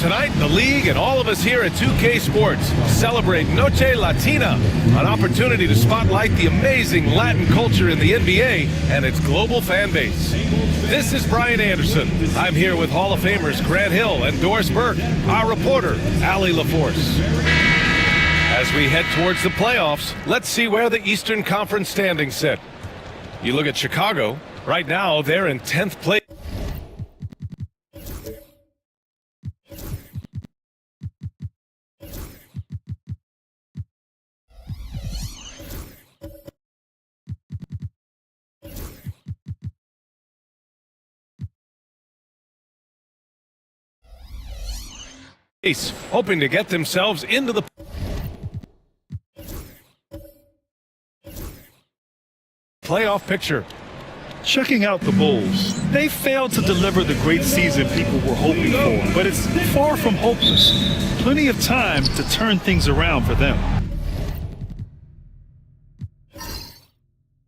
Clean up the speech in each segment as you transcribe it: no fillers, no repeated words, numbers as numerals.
tonight, the league and all of us here at 2K Sports celebrate Noche Latina, an opportunity to spotlight the amazing Latin culture in the NBA and its global fan base. This is Brian Anderson. I'm here with Hall of Famers Grant Hill and Doris Burke, our reporter, Allie LaForce. As we head towards the playoffs, let's see where the Eastern Conference standings sit. You look at Chicago. Right now, they're in 10th place. Hoping to get themselves into the playoff picture. Checking out the Bulls. They failed to deliver the great season people were hoping for, but it's far from hopeless. Plenty of time to turn things around for them.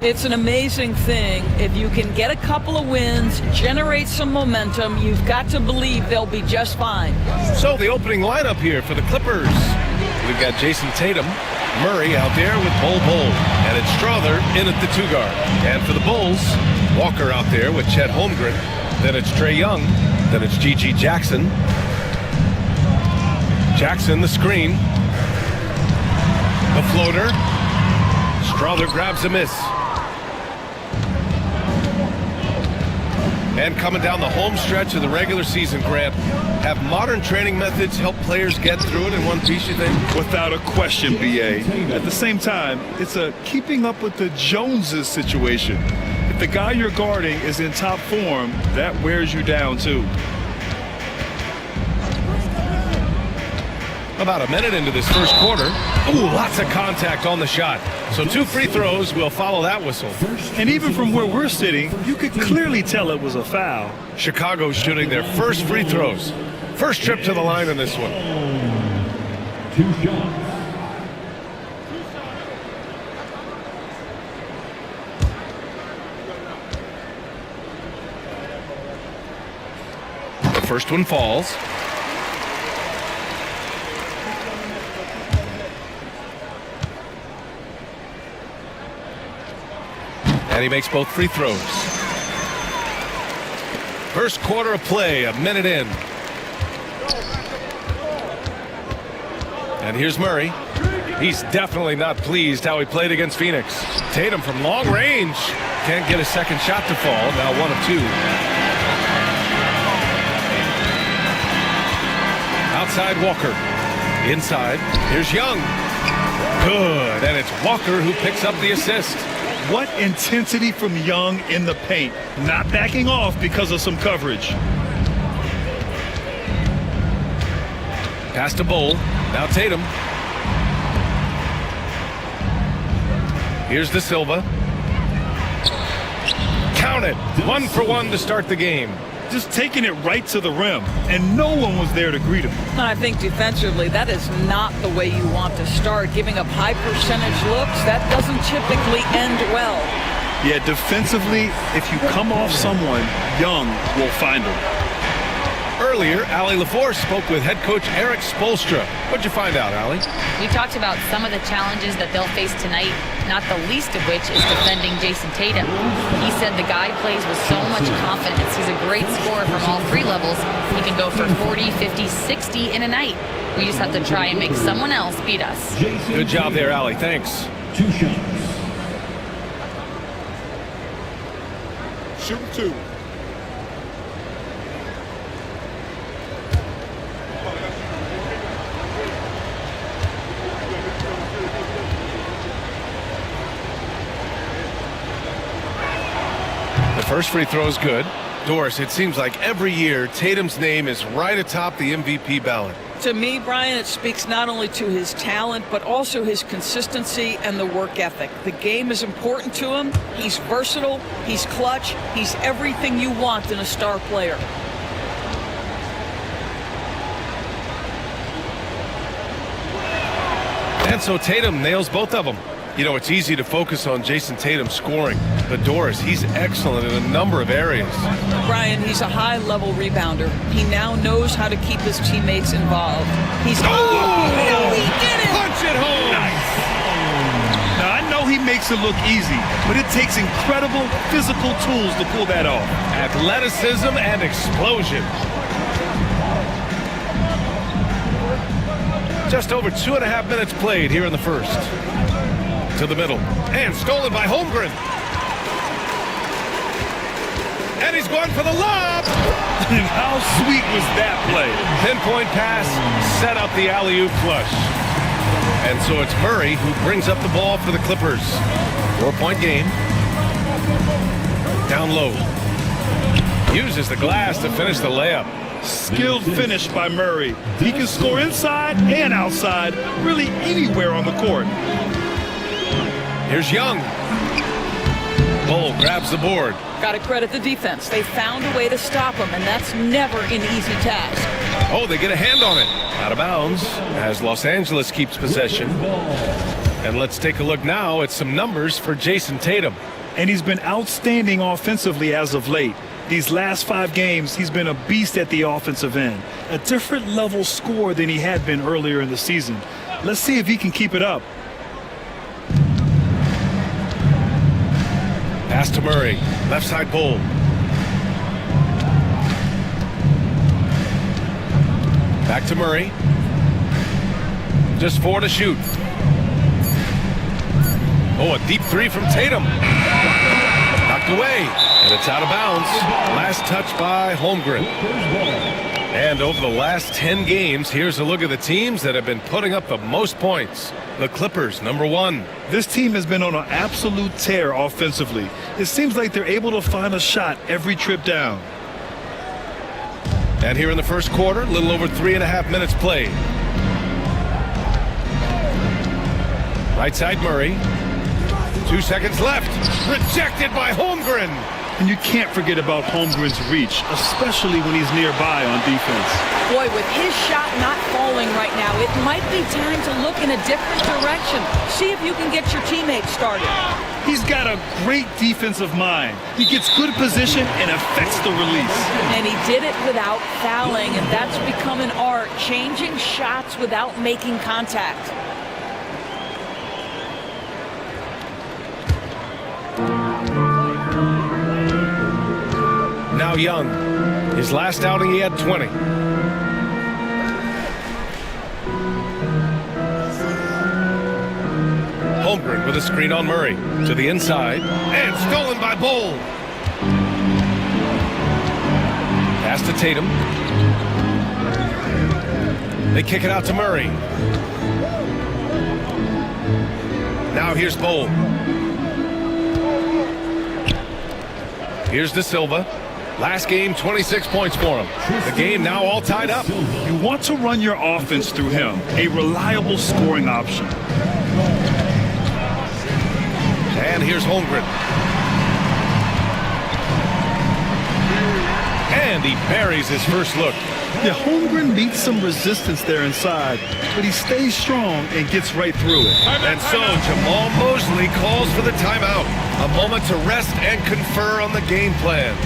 It's an amazing thing. If you can get a couple of wins, generate some momentum, you've got to believe they'll be just fine. So the opening lineup here for the Clippers. We've got Jason Tatum, Murray out there with Bol, and it's Strother in at the 2 guard. And for the Bulls, Walker out there with Chet Holmgren. Then it's Trae Young. Then it's G.G. Jackson. Jackson the screen. The floater. Strother grabs a miss. And coming down the home stretch of the regular season, Grant, have modern training methods help players get through it in one piece, you think? Without a question, B.A. At the same time, it's a keeping up with the Joneses situation. If the guy you're guarding is in top form, that wears you down too. About a minute into this first quarter. Ooh, lots of contact on the shot. So 2 free throws will follow that whistle. And even from where we're sitting, you could clearly tell it was a foul. Chicago shooting their first free throws. First trip to the line in this one. 2 shots. The first one falls. And he makes both free throws. First quarter of play, a minute in. And here's Murray. He's definitely not pleased how he played against Phoenix. Tatum from long range. Can't get a second shot to fall. Now 1 of 2. Outside Walker. Inside. Here's Young. Good. And it's Walker who picks up the assist. What intensity from Young in the paint. Not backing off because of some coverage. Pass to Bol. Now Tatum. Here's the Silva. Count it. 1 for 1 to start the game. Just taking it right to the rim, and no one was there to greet him. And I think defensively, that is not the way you want to start. Giving up high percentage looks, that doesn't typically end well. Yeah, defensively, if you come off someone, Young will find him. Earlier, Allie LaForce spoke with head coach Eric Spoelstra. What'd you find out, Allie? We talked about some of the challenges that they'll face tonight, not the least of which is defending Jason Tatum. He said the guy plays with so much confidence. He's a great scorer from all 3 levels. He can go for 40, 50, 60 in a night. We just have to try and make someone else beat us. Good job there, Allie. Thanks. 2 shots. Shoot 2. First free throw is good. Doris, it seems like every year Tatum's name is right atop the MVP ballot. To me, Brian, it speaks not only to his talent, but also his consistency and the work ethic. The game is important to him. He's versatile. He's clutch. He's everything you want in a star player. And so Tatum nails both of them. You know, it's easy to focus on Jason Tatum scoring, but Doris, he's excellent in a number of areas. Brian, he's a high-level rebounder. He now knows how to keep his teammates involved. He's... Oh, he did it! Punch it home! Nice. Now, I know he makes it look easy, but it takes incredible physical tools to pull that off. Athleticism and explosion. Just over 2.5 minutes played here in the first. To the middle. And stolen by Holmgren. And he's going for the lob. And how sweet was that play? Pinpoint pass, set up the alley-oop flush. And so it's Murray who brings up the ball for the Clippers. 4-point game. Down low. Uses the glass to finish the layup. Skilled finish by Murray. He can score inside and outside, really anywhere on the court. Here's Young. Bull grabs the board. Got to credit the defense. They found a way to stop him, and that's never an easy task. Oh, they get a hand on it. Out of bounds as Los Angeles keeps possession. And let's take a look now at some numbers for Jason Tatum. And he's been outstanding offensively as of late. These last 5 games, he's been a beast at the offensive end. A different level score than he had been earlier in the season. Let's see if he can keep it up. Pass to Murray. Left side Bull. Back to Murray. Just 4 to shoot. Oh, a deep 3 from Tatum. Knocked away. And it's out of bounds. Last touch by Holmgren. And over the last 10 games, here's a look at the teams that have been putting up the most points. The Clippers, number 1. This team has been on an absolute tear offensively. It seems like they're able to find a shot every trip down. And here in the first quarter, a little over 3.5 minutes played. Right side Murray. 2 seconds left. Rejected by Holmgren. And you can't forget about Holmgren's reach, especially when he's nearby on defense. Boy, with his shot not falling right now, it might be time to look in a different direction. See if you can get your teammates started. He's got a great defensive mind. He gets good position and affects the release. And he did it without fouling, and that's become an art, changing shots without making contact. Now Young. His last outing, he had 20. Holmgren with a screen on Murray. To the inside. And stolen by Bull. Pass to Tatum. They kick it out to Murray. Now here's Bull. Here's De Silva. Last game, 26 points for him. The game now all tied up. You want to run your offense through him, a reliable scoring option. And here's Holmgren. And he buries his first look. Yeah, Holmgren meets some resistance there inside, but he stays strong and gets right through it. And so Jamal Mosley calls for the timeout. A moment to rest and confer on the game plan.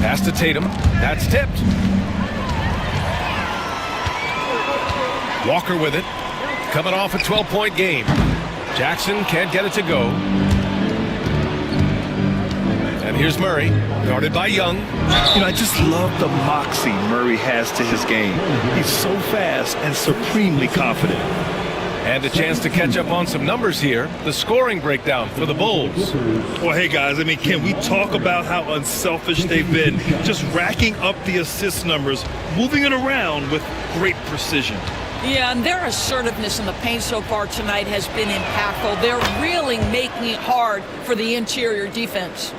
Pass to Tatum. That's tipped. Walker with it. Coming off a 12-point game. Jackson can't get it to go. And here's Murray, guarded by Young. You know, I just love the moxie Murray has to his game. He's so fast and supremely confident. And a chance to catch up on some numbers here. The scoring breakdown for the Bulls. Well, hey, guys, I mean, can we talk about how unselfish they've been? Just racking up the assist numbers, moving it around with great precision. Yeah, and their assertiveness in the paint so far tonight has been impactful. They're really making it hard for the interior defense.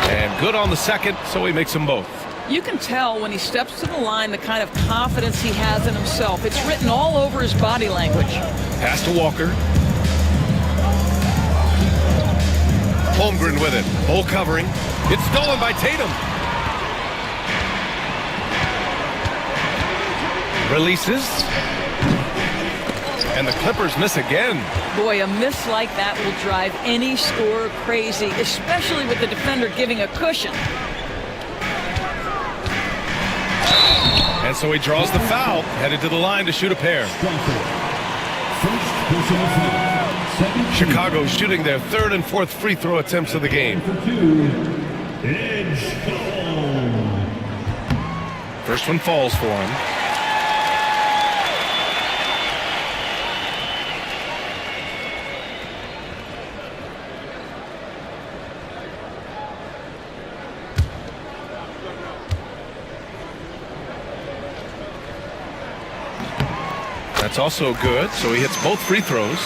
And good on the second, so he makes them both. You can tell when he steps to the line the kind of confidence he has in himself. It's written all over his body language. Pass to Walker. Holmgren with it. Bull covering. It's stolen by Tatum. Releases. And the Clippers miss again. Boy, a miss like that will drive any scorer crazy, especially with the defender giving a cushion. And so he draws the foul, headed to the line to shoot a pair. Chicago shooting their third and fourth free throw attempts of the game. First one falls for him. That's also good, so he hits both free throws.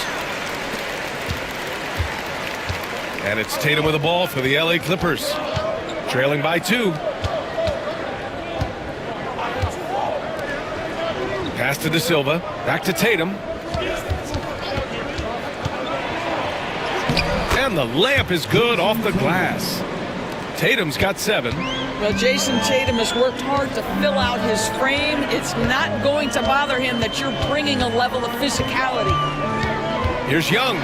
And it's Tatum with the ball for the LA Clippers. Trailing by 2. Pass to De Silva. Back to Tatum. And the layup is good off the glass. Tatum's got 7. Well, Jason Tatum has worked hard to fill out his frame. It's not going to bother him that you're bringing a level of physicality. Here's Young.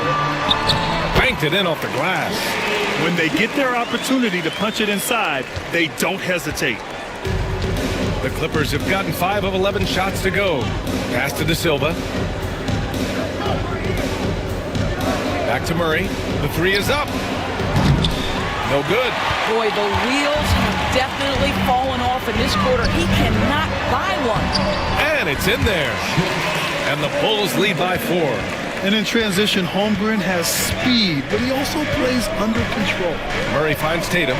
Banked it in off the glass. When they get their opportunity to punch it inside, they don't hesitate. The Clippers have gotten 5 of 11 shots to go. Pass to De Silva. Back to Murray. The 3 is up. No good. Boy, the wheels have definitely fallen off in this quarter. He cannot buy one. And it's in there. And the Bulls lead by 4. And in transition, Holmgren has speed, but he also plays under control. Murray finds Tatum.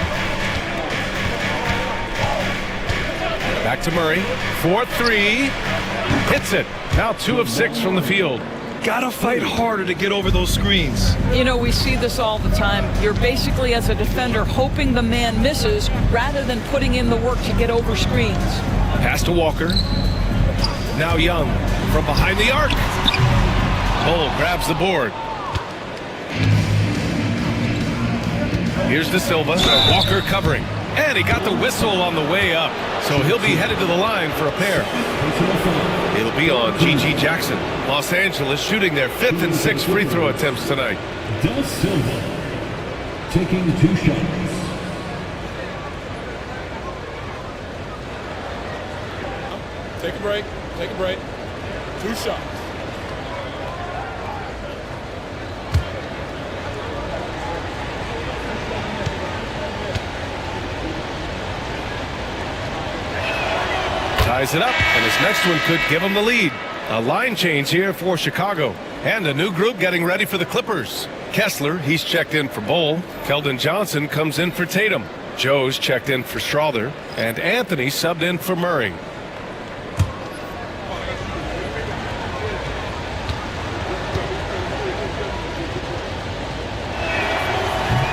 Back to Murray. 4-3. Hits it. Now 2 of 6 from the field. Gotta fight harder to get over those screens. You know, we see this all the time. You're basically, as a defender, hoping the man misses rather than putting in the work to get over screens. Pass to Walker. Now Young from behind the arc. Bull grabs the board. Here's De Silva. Walker covering. And he got the whistle on the way up. So he'll be headed to the line for a pair. It'll be on G.G. Jackson. Los Angeles shooting their 5th and 6th free throw attempts tonight. De Silva taking 2 shots. Take a break. Take a break. 2 shots. Ties it up, and his next one could give him the lead. A line change here for Chicago. And a new group getting ready for the Clippers. Kessler, he's checked in for Bull. Keldon Johnson comes in for Tatum. Joe's checked in for Strother. And Anthony subbed in for Murray.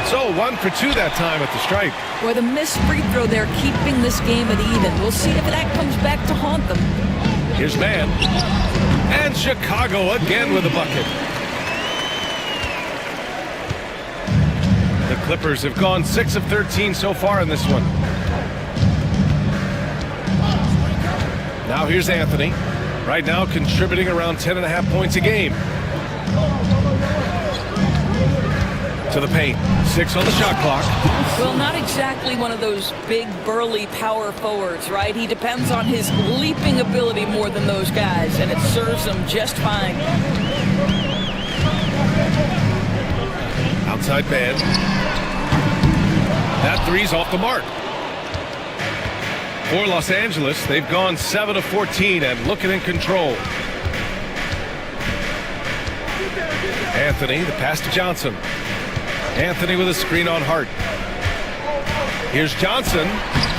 So 1 for 2 that time at the stripe. Boy, the missed free throw there keeping this game at even. We'll see if that comes back to haunt them. Here's Mann. And Chicago again with a bucket. The Clippers have gone 6 of 13 so far in this one. Now here's Anthony. Right now contributing around 10.5 points a game. To the paint. 6 on the shot clock. Well, not exactly one of those big, burly power forwards, right? He depends on his leaping ability more than those guys, and it serves him just fine. Outside man. That three's off the mark. For Los Angeles, they've gone 7 of 14 and looking in control. Anthony, the pass to Johnson. Anthony with a screen on Hart. Here's Johnson.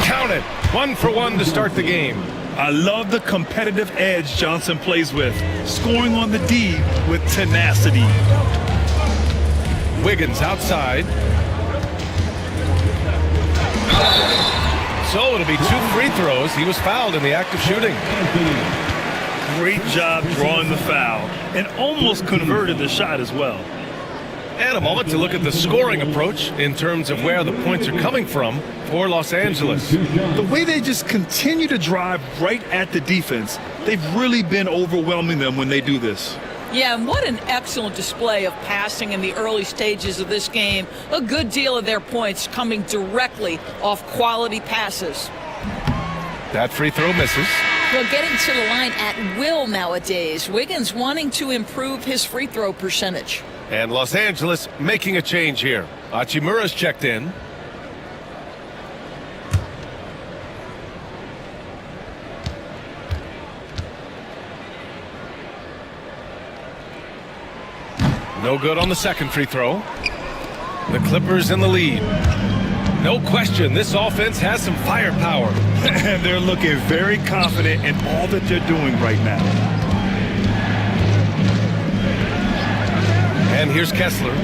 Count it. 1 for 1 to start the game. I love the competitive edge Johnson plays with, scoring on the D with tenacity. Wiggins outside. So it'll be 2 free throws. He was fouled in the act of shooting. Great job drawing the foul and almost converted the shot as well. And a moment to look at the scoring approach in terms of where the points are coming from for Los Angeles. The way they just continue to drive right at the defense, they've really been overwhelming them when they do this. Yeah, and what an excellent display of passing in the early stages of this game. A good deal of their points coming directly off quality passes. That free throw misses. Well, getting to the line at will nowadays. Wiggins wanting to improve his free throw percentage. And Los Angeles making a change here. Hachimura's checked in. No good on the second free throw. The Clippers in the lead. No question, this offense has some firepower. And they're looking very confident in all that they're doing right now. And here's Kessler.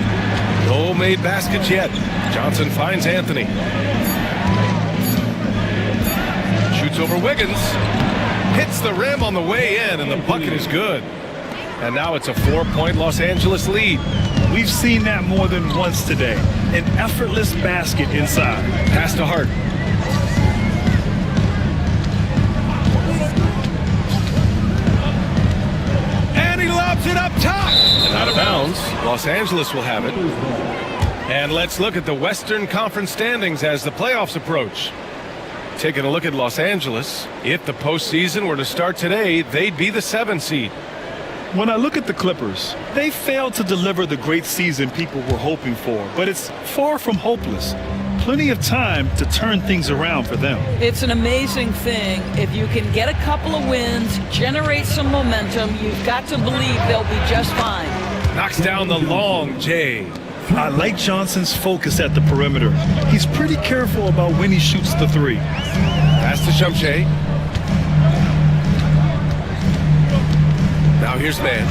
No made baskets yet. Johnson finds Anthony. Shoots over Wiggins. Hits the rim on the way in, and the bucket is good. And now it's a 4-point Los Angeles lead. We've seen that more than once today. An effortless basket inside. Pass to Hart. And he lobs it up top. And out of bounds. Los Angeles will have it. And let's look at the Western Conference standings as the playoffs approach. Taking a look at Los Angeles, if the postseason were to start today, they'd be the 7 seed. When I look at the Clippers, they failed to deliver the great season people were hoping for, but it's far from hopeless. Plenty of time to turn things around for them. It's an amazing thing. If you can get a couple of wins, generate some momentum, you've got to believe they'll be just fine. Knocks down the long J. I like Johnson's focus at the perimeter. He's pretty careful about when he shoots the three. Pass to Shumshay. Now here's man.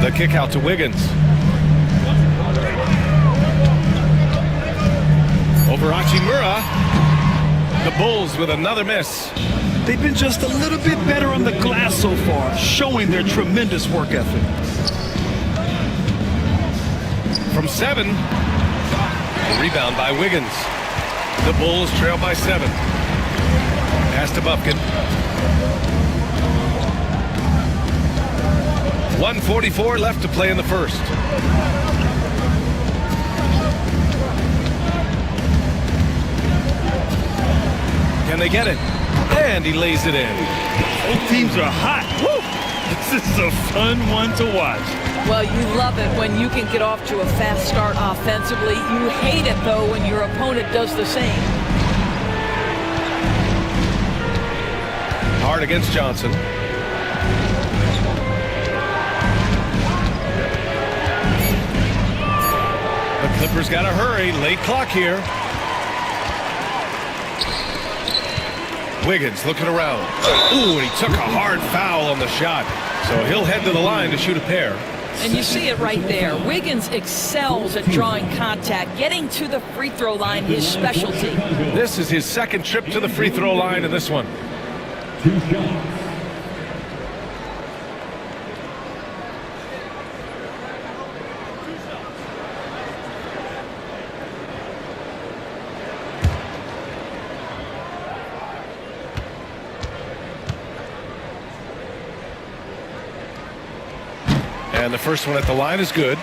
The kick out to Wiggins. Over Hachimura. The Bulls with another miss. They've been just a little bit better on the glass so far, showing their tremendous work ethic. From 7. The rebound by Wiggins. The Bulls trail by 7. Pass to Bufkin. 1:44 left to play in the first. Can they get it? And he lays it in. Both teams are hot. Woo! This is a fun one to watch. Well, you love it when you can get off to a fast start offensively. You hate it, though, when your opponent does the same. Hard against Johnson. The Clippers got to hurry. Late clock here. Wiggins looking around. Ooh, and he took a hard foul on the shot. So he'll head to the line to shoot a pair. And you see it right there. Wiggins excels at drawing contact. Getting to the free throw line, his specialty. This is his second trip to the free throw line in this one. 2 shots. And the first one at the line is good.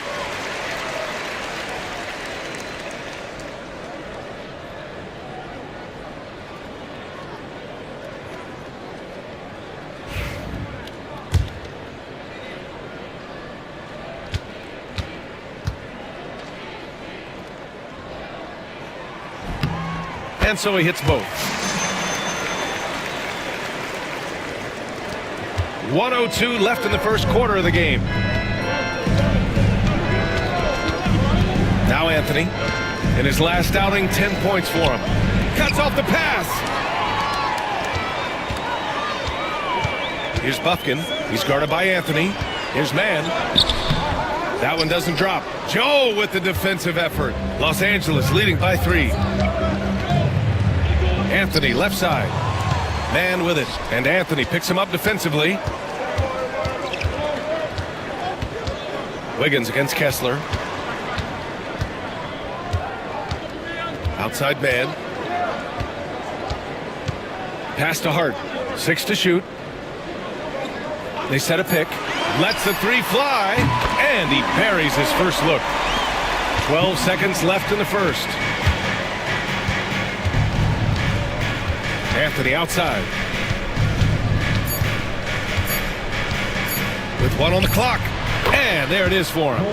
and so he hits both. 1:02 left in the first quarter of the game. Now Anthony, in his last outing, 10 points for him. Cuts off the pass. Here's Buffkin. He's guarded by Anthony. Here's Mann. That one doesn't drop. Joe with the defensive effort. Los Angeles leading by 3. Anthony left side. Mann with it. And Anthony picks him up defensively. Wiggins against Kessler. Outside man. Pass to Hart. 6 to shoot. They set a pick. Lets the 3 fly. And he buries his first look. 12 seconds left in the first. Anthony outside. With 1 on the clock. And there it is for him.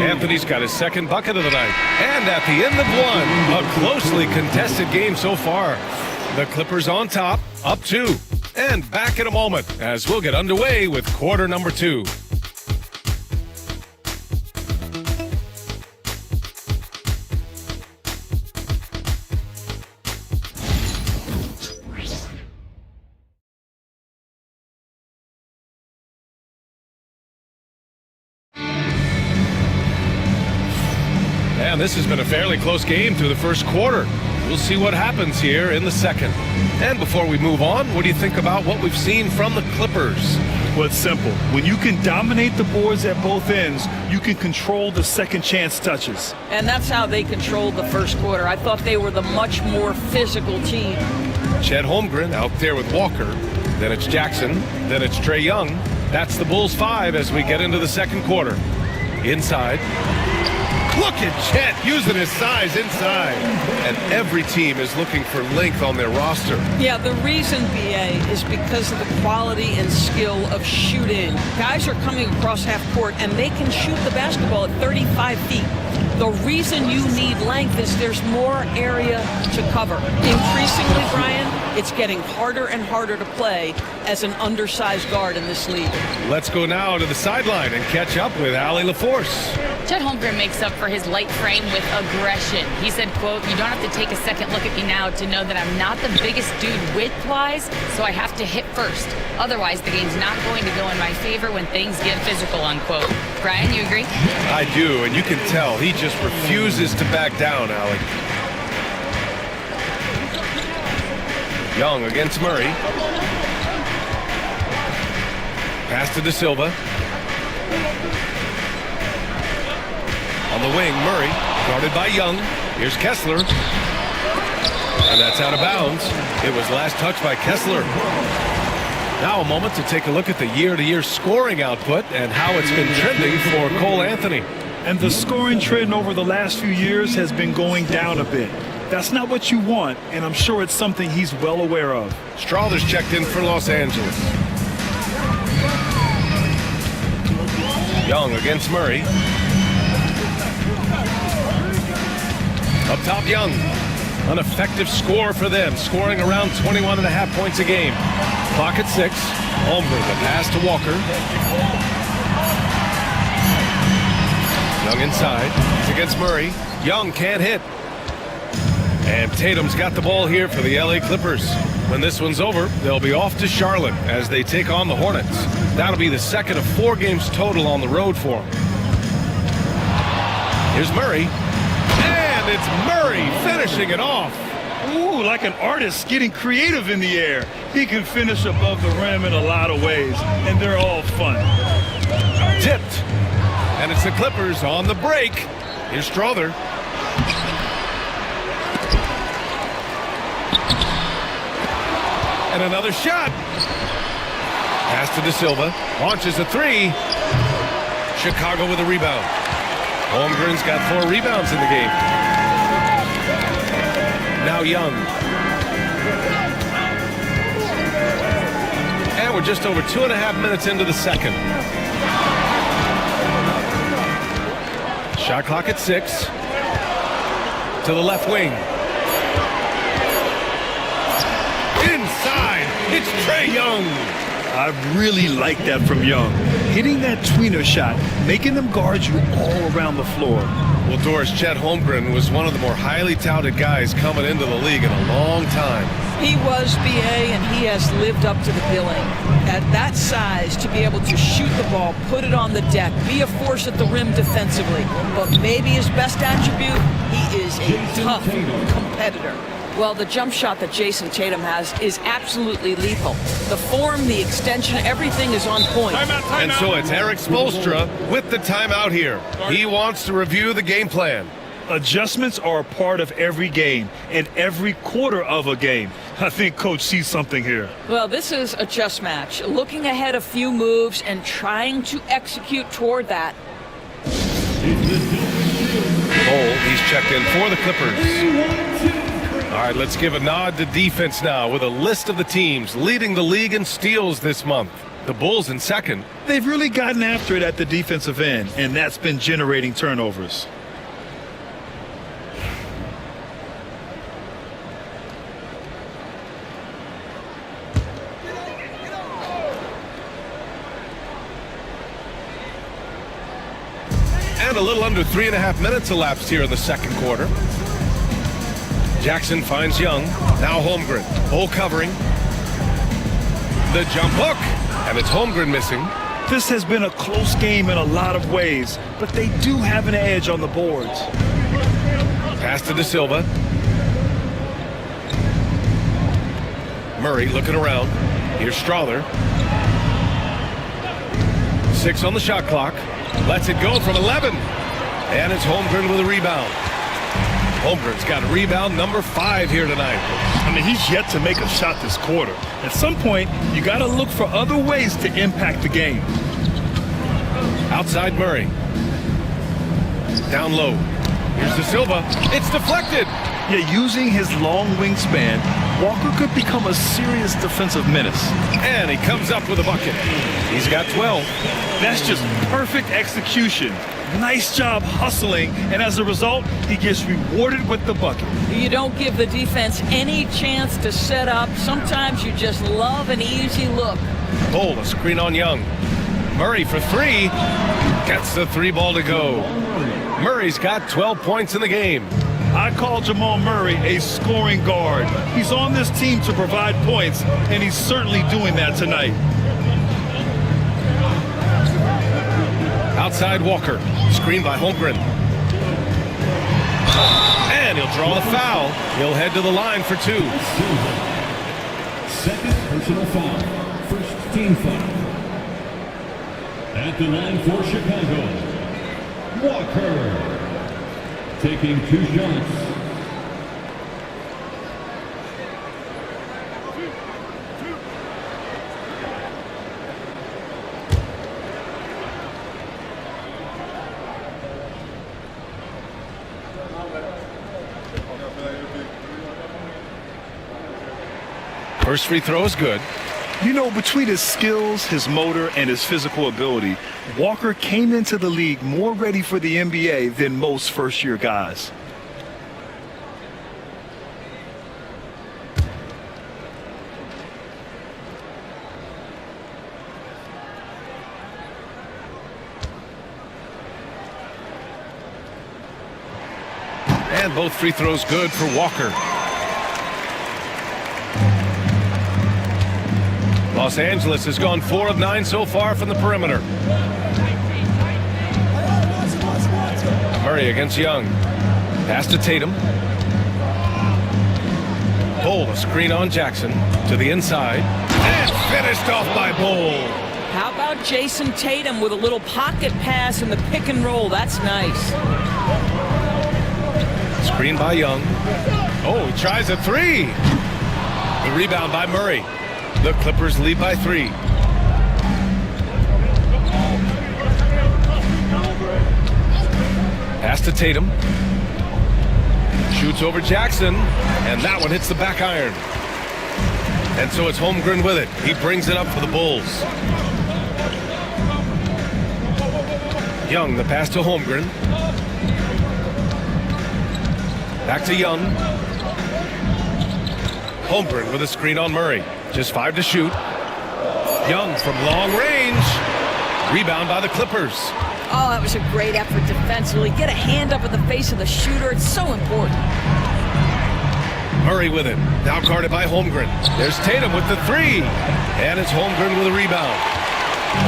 Anthony's got his second bucket of the night. And at the end of 1, a closely contested game so far. The Clippers on top, up 2. And back in a moment as we'll get underway with quarter number 2. And this has been a fairly close game through the first quarter. We'll see what happens here in the second. And before we move on, what do you think about what we've seen from the Clippers? Well, it's simple. When you can dominate the boards at both ends, you can control the second chance touches. And that's how they controlled the first quarter. I thought they were the much more physical team. Chet Holmgren out there with Walker. Then it's Jackson. Then it's Trae Young. That's the Bulls 5 as we get into the second quarter. Inside. Look at Chet using his size inside. And every team is looking for length on their roster. Yeah, the reason, BA, is because of the quality and skill of shooting. Guys are coming across half court, and they can shoot the basketball at 35 feet. The reason you need length is there's more area to cover. Increasingly, Brian, it's getting harder and harder to play as an undersized guard in this league. Let's go now to the sideline and catch up with Allie LaForce. Chet Holmgren makes up for his light frame with aggression. He said, quote, "You don't have to take a second look at me now to know that I'm not the biggest dude width-wise, so I have to hit first. Otherwise, the game's not going to go in my favor when things get physical," unquote. Brian, you agree? I do, and you can tell he just refuses to back down, Allie. Young against Murray. Pass to De Silva. On the wing, Murray, guarded by Young. Here's Kessler. And that's out of bounds. It was last touched by Kessler. Now a moment to take a look at the year-to-year scoring output and how it's been trending for Cole Anthony. And the scoring trend over the last few years has been going down a bit. That's not what you want, and I'm sure it's something he's well aware of. Strawther's checked in for Los Angeles. Young against Murray. Up top, Young. An effective score for them, scoring around 21.5 points a game. Clock at 6. Holmgren, the pass to Walker. Young inside. He's against Murray. Young can't hit. And Tatum's got the ball here for the LA Clippers. When this one's over, they'll be off to Charlotte as they take on the Hornets. That'll be the second of 4 games total on the road for them. Here's Murray. And it's Murray finishing it off. Ooh, like an artist getting creative in the air. He can finish above the rim in a lot of ways, and they're all fun. Tipped. And it's the Clippers on the break. Here's Strawther. And another shot. Pass to De Silva. Launches a 3. Chicago with a rebound. Holmgren's got 4 rebounds in the game. Now Young. And we're just over 2.5 minutes into the second. Shot clock at 6. To the left wing. inside. It's Trae Young. I really like that from Young. Hitting that tweener shot, making them guard you all around the floor. Well, Doris, Chet Holmgren was one of the more highly touted guys coming into the league in a long time. He was BA, and he has lived up to the billing. At that size, to be able to shoot the ball, put it on the deck, be a force at the rim defensively. But maybe his best attribute, he is a tough competitor. Well, the jump shot that Jason Tatum has is absolutely lethal. The form, the extension, everything is on point. And so it's Eric Spoelstra with the timeout here. He wants to review the game plan. Adjustments are a part of every game and every quarter of a game. I think Coach sees something here. Well, this is a chess match. Looking ahead a few moves and trying to execute toward that. Cole, he's checked in for the Clippers. All right, let's give a nod to defense now with a list of the teams leading the league in steals this month. The Bulls in second. They've really gotten after it at the defensive end, and that's been generating turnovers. And a little under 3.5 minutes elapsed here in the second quarter. Jackson finds Young. Now Holmgren. Bull covering. The jump hook. And it's Holmgren missing. This has been a close game in a lot of ways, but they do have an edge on the boards. Pass to De Silva. Murray looking around. Here's Strother. 6 on the shot clock. Lets it go from 11. And it's Holmgren with a rebound. Holmgren's got rebound number 5 here tonight. I mean, he's yet to make a shot this quarter. At some point, you got to look for other ways to impact the game. Outside Murray. Down low. Here's De Silva. It's deflected. Yeah, using his long wingspan, Walker could become a serious defensive menace. And he comes up with a bucket. He's got 12. That's just perfect execution. Nice job hustling, and as a result, he gets rewarded with the bucket. You don't give the defense any chance to set up. Sometimes you just love an easy look. Cole, a screen on Young. Murray for 3. Gets the 3 ball to go. Murray's got 12 points in the game. I call Jamal Murray a scoring guard. He's on this team to provide points, and he's certainly doing that tonight. Outside Walker. Screen by Holmgren. And he'll draw the foul. He'll head to the line for 2. Second personal foul. First team foul. At the line for Chicago, Walker. Taking 2 shots. First free throw is good. You know, between his skills, his motor, and his physical ability, Walker came into the league more ready for the NBA than most first-year guys. And both free throws good for Walker. Los Angeles has gone 4 of 9 so far from the perimeter. Murray against Young. Pass to Tatum. Bull, a screen on Jackson to the inside. And finished off by Bull. How about Jason Tatum with a little pocket pass in the pick and roll? That's nice. Screen by Young. Oh, he tries a 3. The rebound by Murray. The Clippers lead by 3. Pass to Tatum. Shoots over Jackson, and that one hits the back iron. And so it's Holmgren with it. He brings it up for the Bulls. Young, the pass to Holmgren. Back to Young. Holmgren with a screen on Murray. Just 5 to shoot. Young from long range. Rebound by the Clippers. Oh, that was a great effort defensively. Get a hand up in the face of the shooter. It's so important. Murray with it. Now guarded by Holmgren. There's Tatum with the 3. And it's Holmgren with a rebound.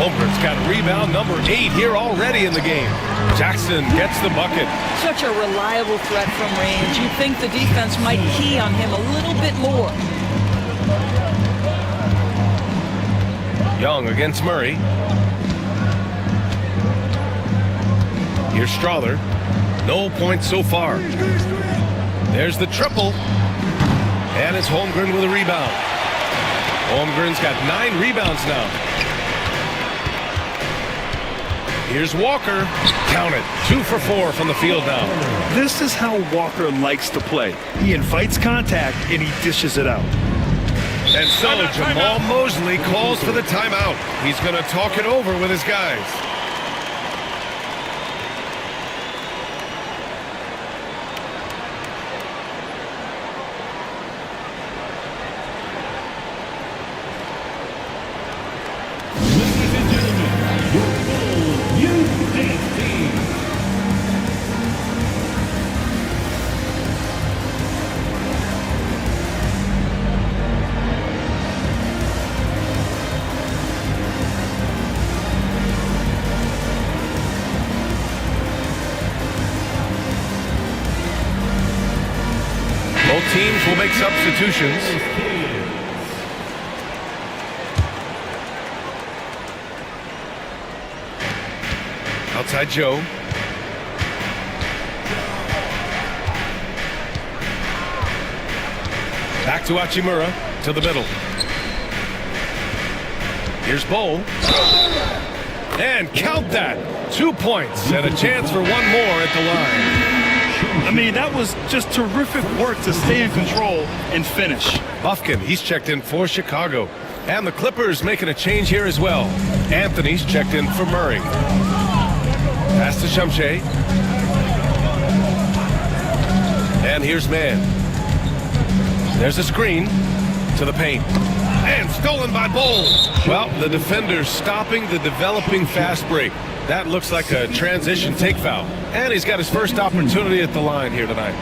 Holmgren's got rebound number 8 here already in the game. Jackson gets the bucket. Such a reliable threat from range. You'd think the defense might key on him a little bit more. Young against Murray. Here's Strother. No points so far. There's the triple. And it's Holmgren with a rebound. Holmgren's got 9 rebounds now. Here's Walker. Count it. 2 for 4 from the field now. This is how Walker likes to play. He invites contact and he dishes it out. And so Jamal Mosley calls for the timeout. He's going to talk it over with his guys. Ladies and gentlemen, your full U.S. team. Both teams will make substitutions. Outside Joe. Back to Hachimura, to the middle. Here's Bowl. And count that. 2 points and a chance for one more at the line. I mean, that was just terrific work to stay in control and finish. Bufkin, he's checked in for Chicago. And the Clippers making a change here as well. Anthony's checked in for Murray. Pass to Shumshay. And here's Mann. There's a screen to the paint. And stolen by Bowl. Well, the defender's stopping the developing fast break. That looks like a transition take foul. And he's got his first opportunity at the line here tonight.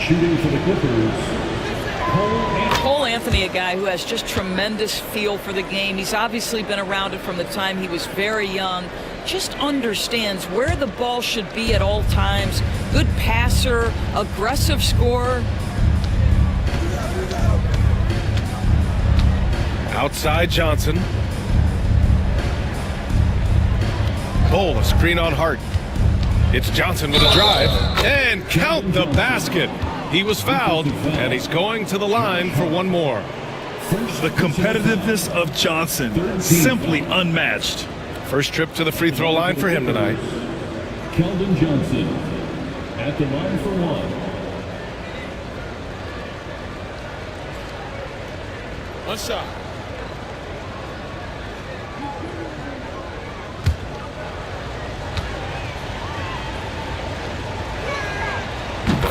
Shooting for the Clippers, Cole Anthony, a guy who has just tremendous feel for the game. He's obviously been around it from the time he was very young. Just understands where the ball should be at all times. Good passer, aggressive scorer. Outside Johnson. Bowl, a screen on Hart. It's Johnson with a drive. And count the basket. He was fouled, and he's going to the line for one more. The competitiveness of Johnson, simply unmatched. First trip to the free throw line for him tonight. Keldon Johnson at the line for one. One shot.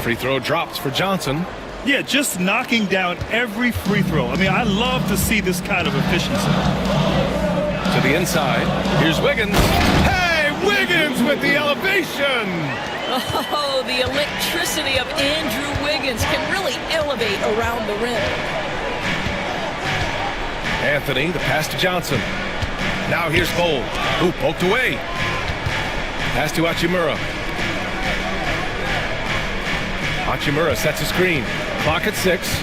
Free throw drops for Johnson. Yeah, just knocking down every free throw. I mean, I love to see this kind of efficiency. To the inside. Here's Wiggins. Hey, Wiggins with the elevation. Oh, the electricity of Andrew Wiggins can really elevate around the rim. Anthony, the pass to Johnson. Now here's Bowl, who poked away. Pass to Hachimura. Hachimura sets a screen. Clock at 6.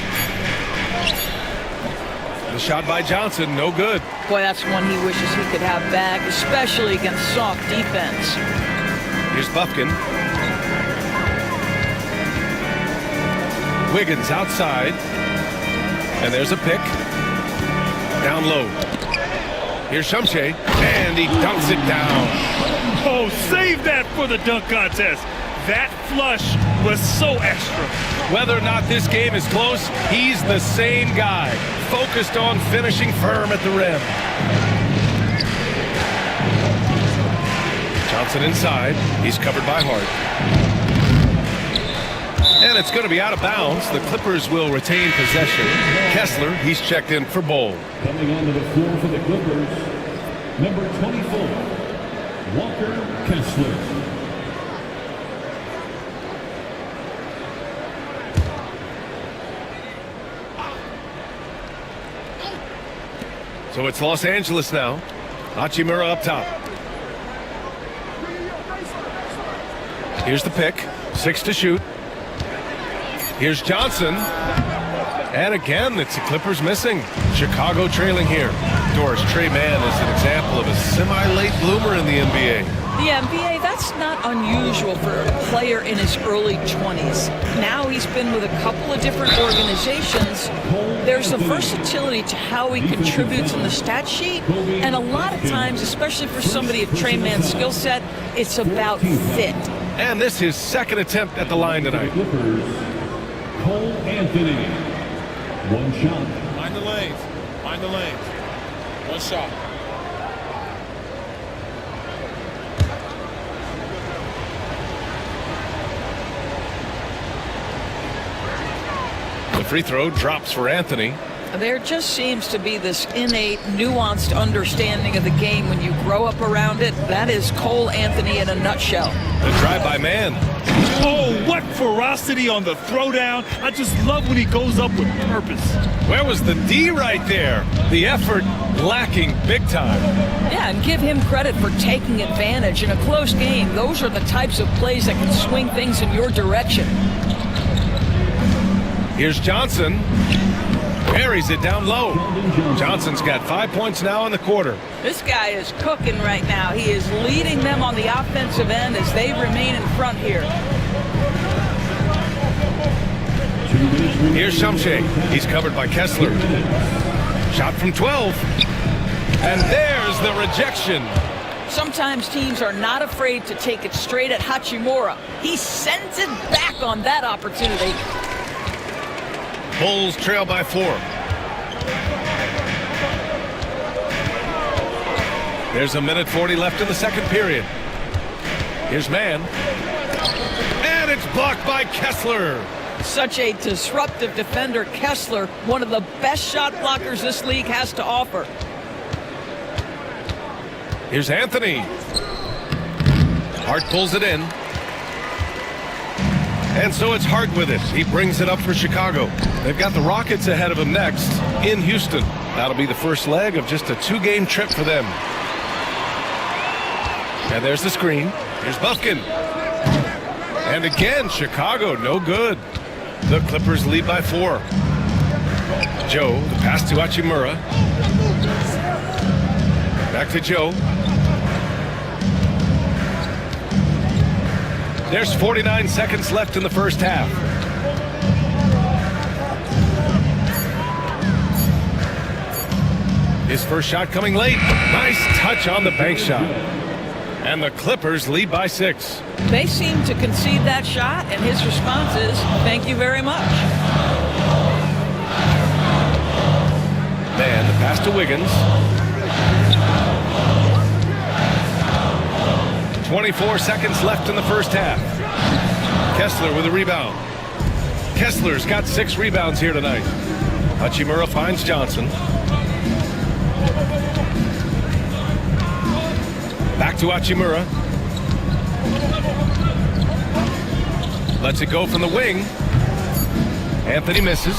The shot by Johnson, no good. Boy, that's one he wishes he could have back, especially against soft defense. Here's Bufkin. Wiggins outside. And there's a pick. Down low. Here's Shumshay. And he dunks it down. Oh, save that for the dunk contest. That flush was so extra. Whether or not this game is close, he's the same guy, focused on finishing firm at the rim. Johnson inside. He's covered by Hart. And it's going to be out of bounds. The Clippers will retain possession. Kessler, he's checked in for Bowl. Coming onto the floor for the Clippers, number 24, Walker Kessler. So it's Los Angeles now. Hachimura up top. Here's the pick. 6 to shoot. Here's Johnson. And again, it's the Clippers missing. Chicago trailing here. Doris, Trey Mann is an example of a semi-late bloomer in the NBA. The NBA, that's not unusual for a player in his early 20s. Now he's been with a couple of different organizations. There's a versatility to how he contributes in the stat sheet. And a lot of times, especially for somebody of Trey Mann's skill set, it's about fit. And this is his second attempt at the line tonight. Clippers, Cole Anthony. One shot. Mind the lanes. Mind the lanes. One shot. The free throw drops for Anthony. There just seems to be this innate, nuanced understanding of the game when you grow up around it. That is Cole Anthony in a nutshell. The drive by Mann. Oh, what ferocity on the throwdown. I just love when he goes up with purpose. Where was the D right there? The effort lacking big time. Yeah, and give him credit for taking advantage in a close game. Those are the types of plays that can swing things in your direction. Here's Johnson. Buries it down low. Johnson's got 5 points now in the quarter. This guy is cooking right now. He is leading them on the offensive end as they remain in front here. Here's Shumshay. He's covered by Kessler. Shot from 12. And there's the rejection. Sometimes teams are not afraid to take it straight at Hachimura. He sends it back on that opportunity. Bulls trail by 4. There's a minute 40 left in the second period. Here's Mann. And it's blocked by Kessler. Such a disruptive defender, Kessler, one of the best shot blockers this league has to offer. Here's Anthony. Hart pulls it in. And so it's Hart with it. He brings it up for Chicago. They've got the Rockets ahead of them next in Houston. That'll be the first leg of just a 2-game trip for them. And there's the screen. Here's Buffkin. And again, Chicago, no good. The Clippers lead by 4. Joe, the pass to Hachimura. Back to Joe. There's 49 seconds left in the first half. His first shot coming late. Nice touch on the bank shot. And the Clippers lead by 6. They seem to concede that shot, and his response is, thank you very much. Man, the pass to Wiggins. 24 seconds left in the first half. Kessler with a rebound. Kessler's got 6 rebounds here tonight. Hachimura finds Johnson. Back to Hachimura. Lets it go from the wing. Anthony misses.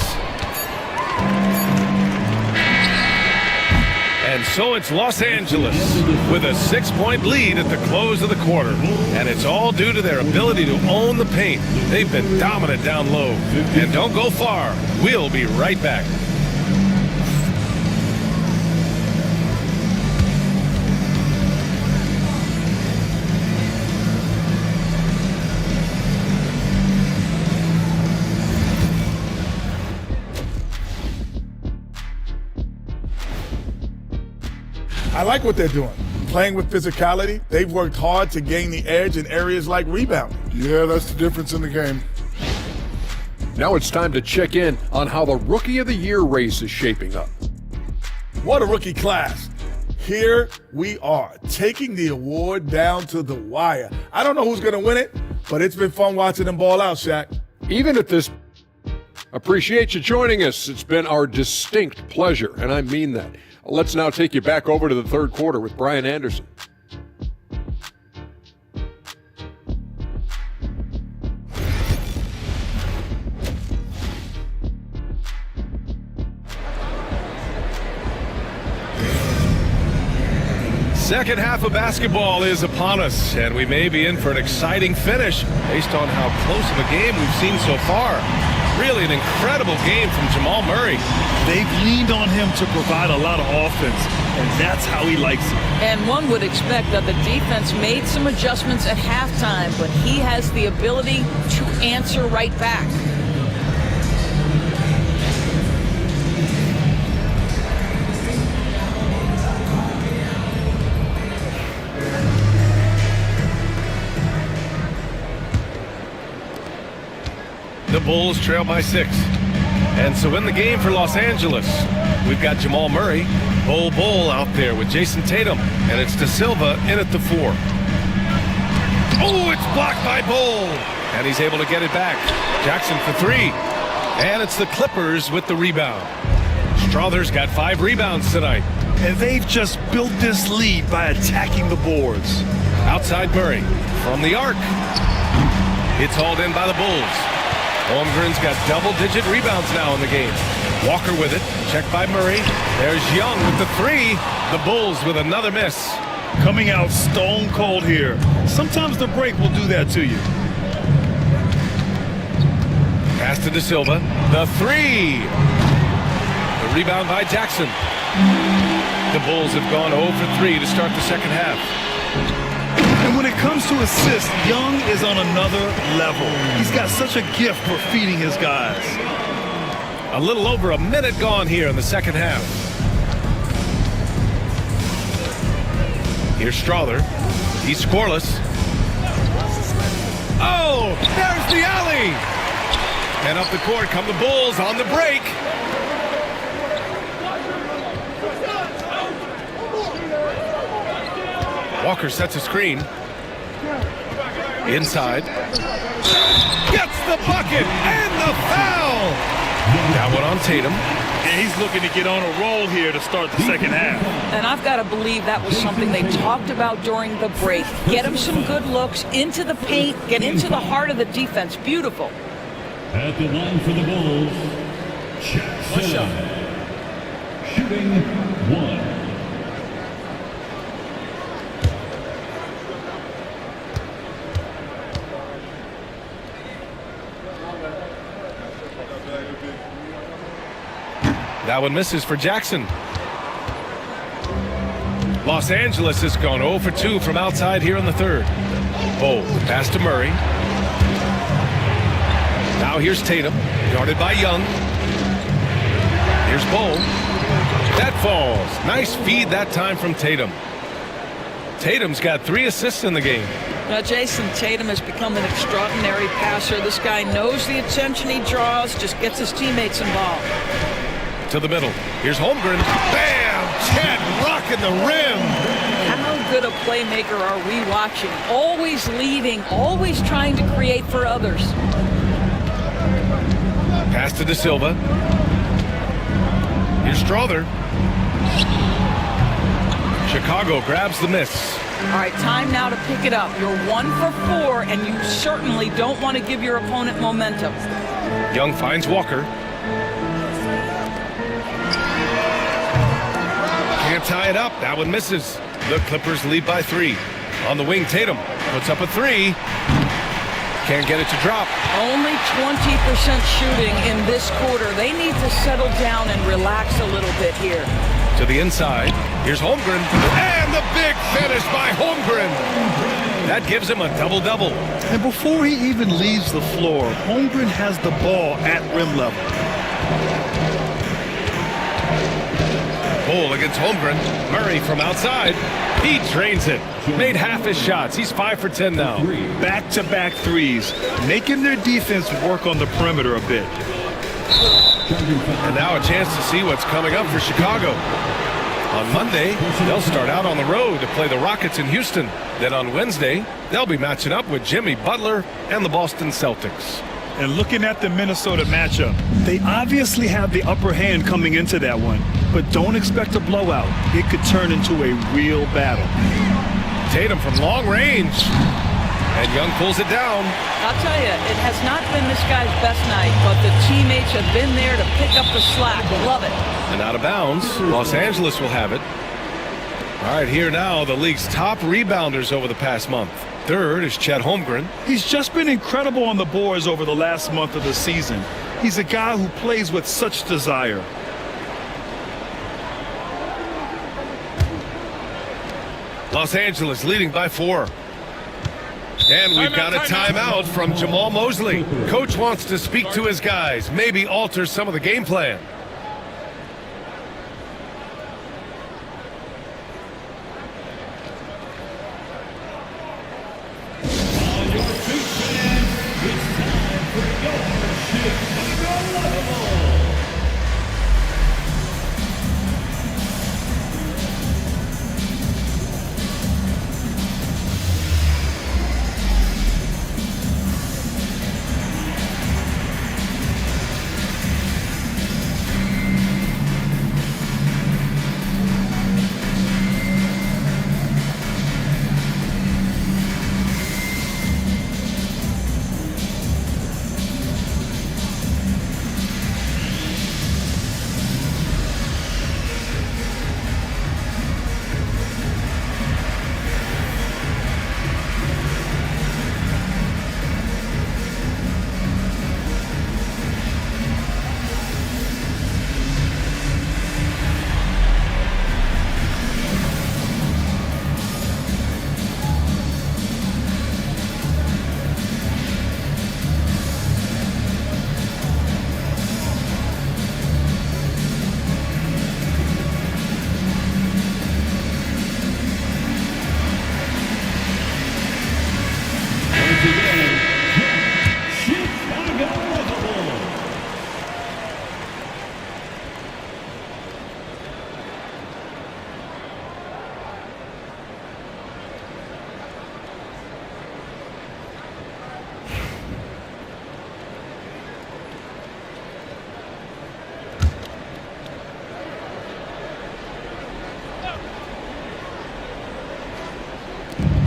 And so it's Los Angeles with a 6-point lead at the close of the quarter. And it's all due to their ability to own the paint. They've been dominant down low. And don't go far. We'll be right back. I like what they're doing. Playing with physicality, they've worked hard to gain the edge in areas like rebounding. Yeah, that's the difference in the game. Now it's time to check in on how the Rookie of the Year race is shaping up. What a rookie class. Here we are, taking the award down to the wire. I don't know who's going to win it, but it's been fun watching them ball out, Shaq. even at this. Appreciate you joining us. It's been our distinct pleasure, and I mean that. Let's now take you back over to the third quarter with Brian Anderson. Second half of basketball is upon us, and we may be in for an exciting finish based on how close of a game we've seen so far. Really an incredible game from Jamal Murray. They've leaned on him to provide a lot of offense, and that's how he likes it. And one would expect that the defense made some adjustments at halftime, but he has the ability to answer right back. The Bulls trail by 6. And so in the game for Los Angeles, we've got Jamal Murray, Bull out there with Jason Tatum, and it's De Silva in at the 4. Oh, it's blocked by Bull, and he's able to get it back. Jackson for 3, and it's the Clippers with the rebound. Strother's got 5 rebounds tonight. And they've just built this lead by attacking the boards. Outside Murray from the arc. It's hauled in by the Bulls. Holmgren's got double-digit rebounds now in the game. Walker with it, checked by Murray. There's Young with the 3. The Bulls with another miss. Coming out stone cold here. Sometimes the break will do that to you. Pass to De Silva. The 3. The rebound by Jackson. The Bulls have gone 0 for 3 to start the second half. And when it comes to assists, Young is on another level. He's got such a gift for feeding his guys. A little over a minute gone here in the second half. Here's Strother. He's scoreless. Oh, there's the alley. And up the court come the Bulls on the break. Walker sets a screen. Inside. Gets the bucket and the foul. That one on Tatum. And he's looking to get on a roll here to start the second half. And I've got to believe that was something they talked about during the break. Get him some good looks into the paint, get into the heart of the defense. Beautiful. At the line for the Bulls, Jackson. Shooting 1. That one misses for Jackson. Los Angeles has gone 0 for 2 from outside here in the third. Oh, pass to Murray. Now here's Tatum, guarded by Young. Here's Bull. That falls. Nice feed that time from Tatum. Tatum's got 3 assists in the game. Now, Jason Tatum has become an extraordinary passer. This guy knows the attention he draws, just gets his teammates involved. To the middle. Here's Holmgren. Bam! Chet rocking the rim. How good a playmaker are we watching? Always leading, always trying to create for others. Pass to De Silva. Here's Strother. Chicago grabs the miss. All right, time now to pick it up. You're 1 for 4, and you certainly don't want to give your opponent momentum. Young finds Walker. Can't tie it up. That one misses. The Clippers lead by 3. On the wing, Tatum puts up a 3. Can't get it to drop. Only 20% shooting in this quarter. They need to settle down and relax a little bit here. To the inside. Here's Holmgren. And the big finish by Holmgren. That gives him a double-double. And before he even leaves the floor, Holmgren has the ball at rim level. Bull against Holmgren. Murray from outside. He drains it. Made half his shots. He's 5 for 10 now. Back-to-back threes, making their defense work on the perimeter a bit. And now a chance to see what's coming up for Chicago. On Monday, they'll start out on the road to play the Rockets in Houston. Then on Wednesday, they'll be matching up with Jimmy Butler and the Boston Celtics. And looking at the Minnesota matchup, they obviously have the upper hand coming into that one, but don't expect a blowout. It could turn into a real battle. Tatum from long range. And Young pulls it down. I'll tell you, it has not been this guy's best night, but the teammates have been there to pick up the slack. Love it. And out of bounds. Los Angeles will have it. All right, here now, the league's top rebounders over the past month. Third is Chet Holmgren. He's just been incredible on the boards over the last month of the season. He's a guy who plays with such desire. Los Angeles leading by 4. And we've got a timeout from Jamal Mosley. Coach wants to speak to his guys, maybe alter some of the game plan.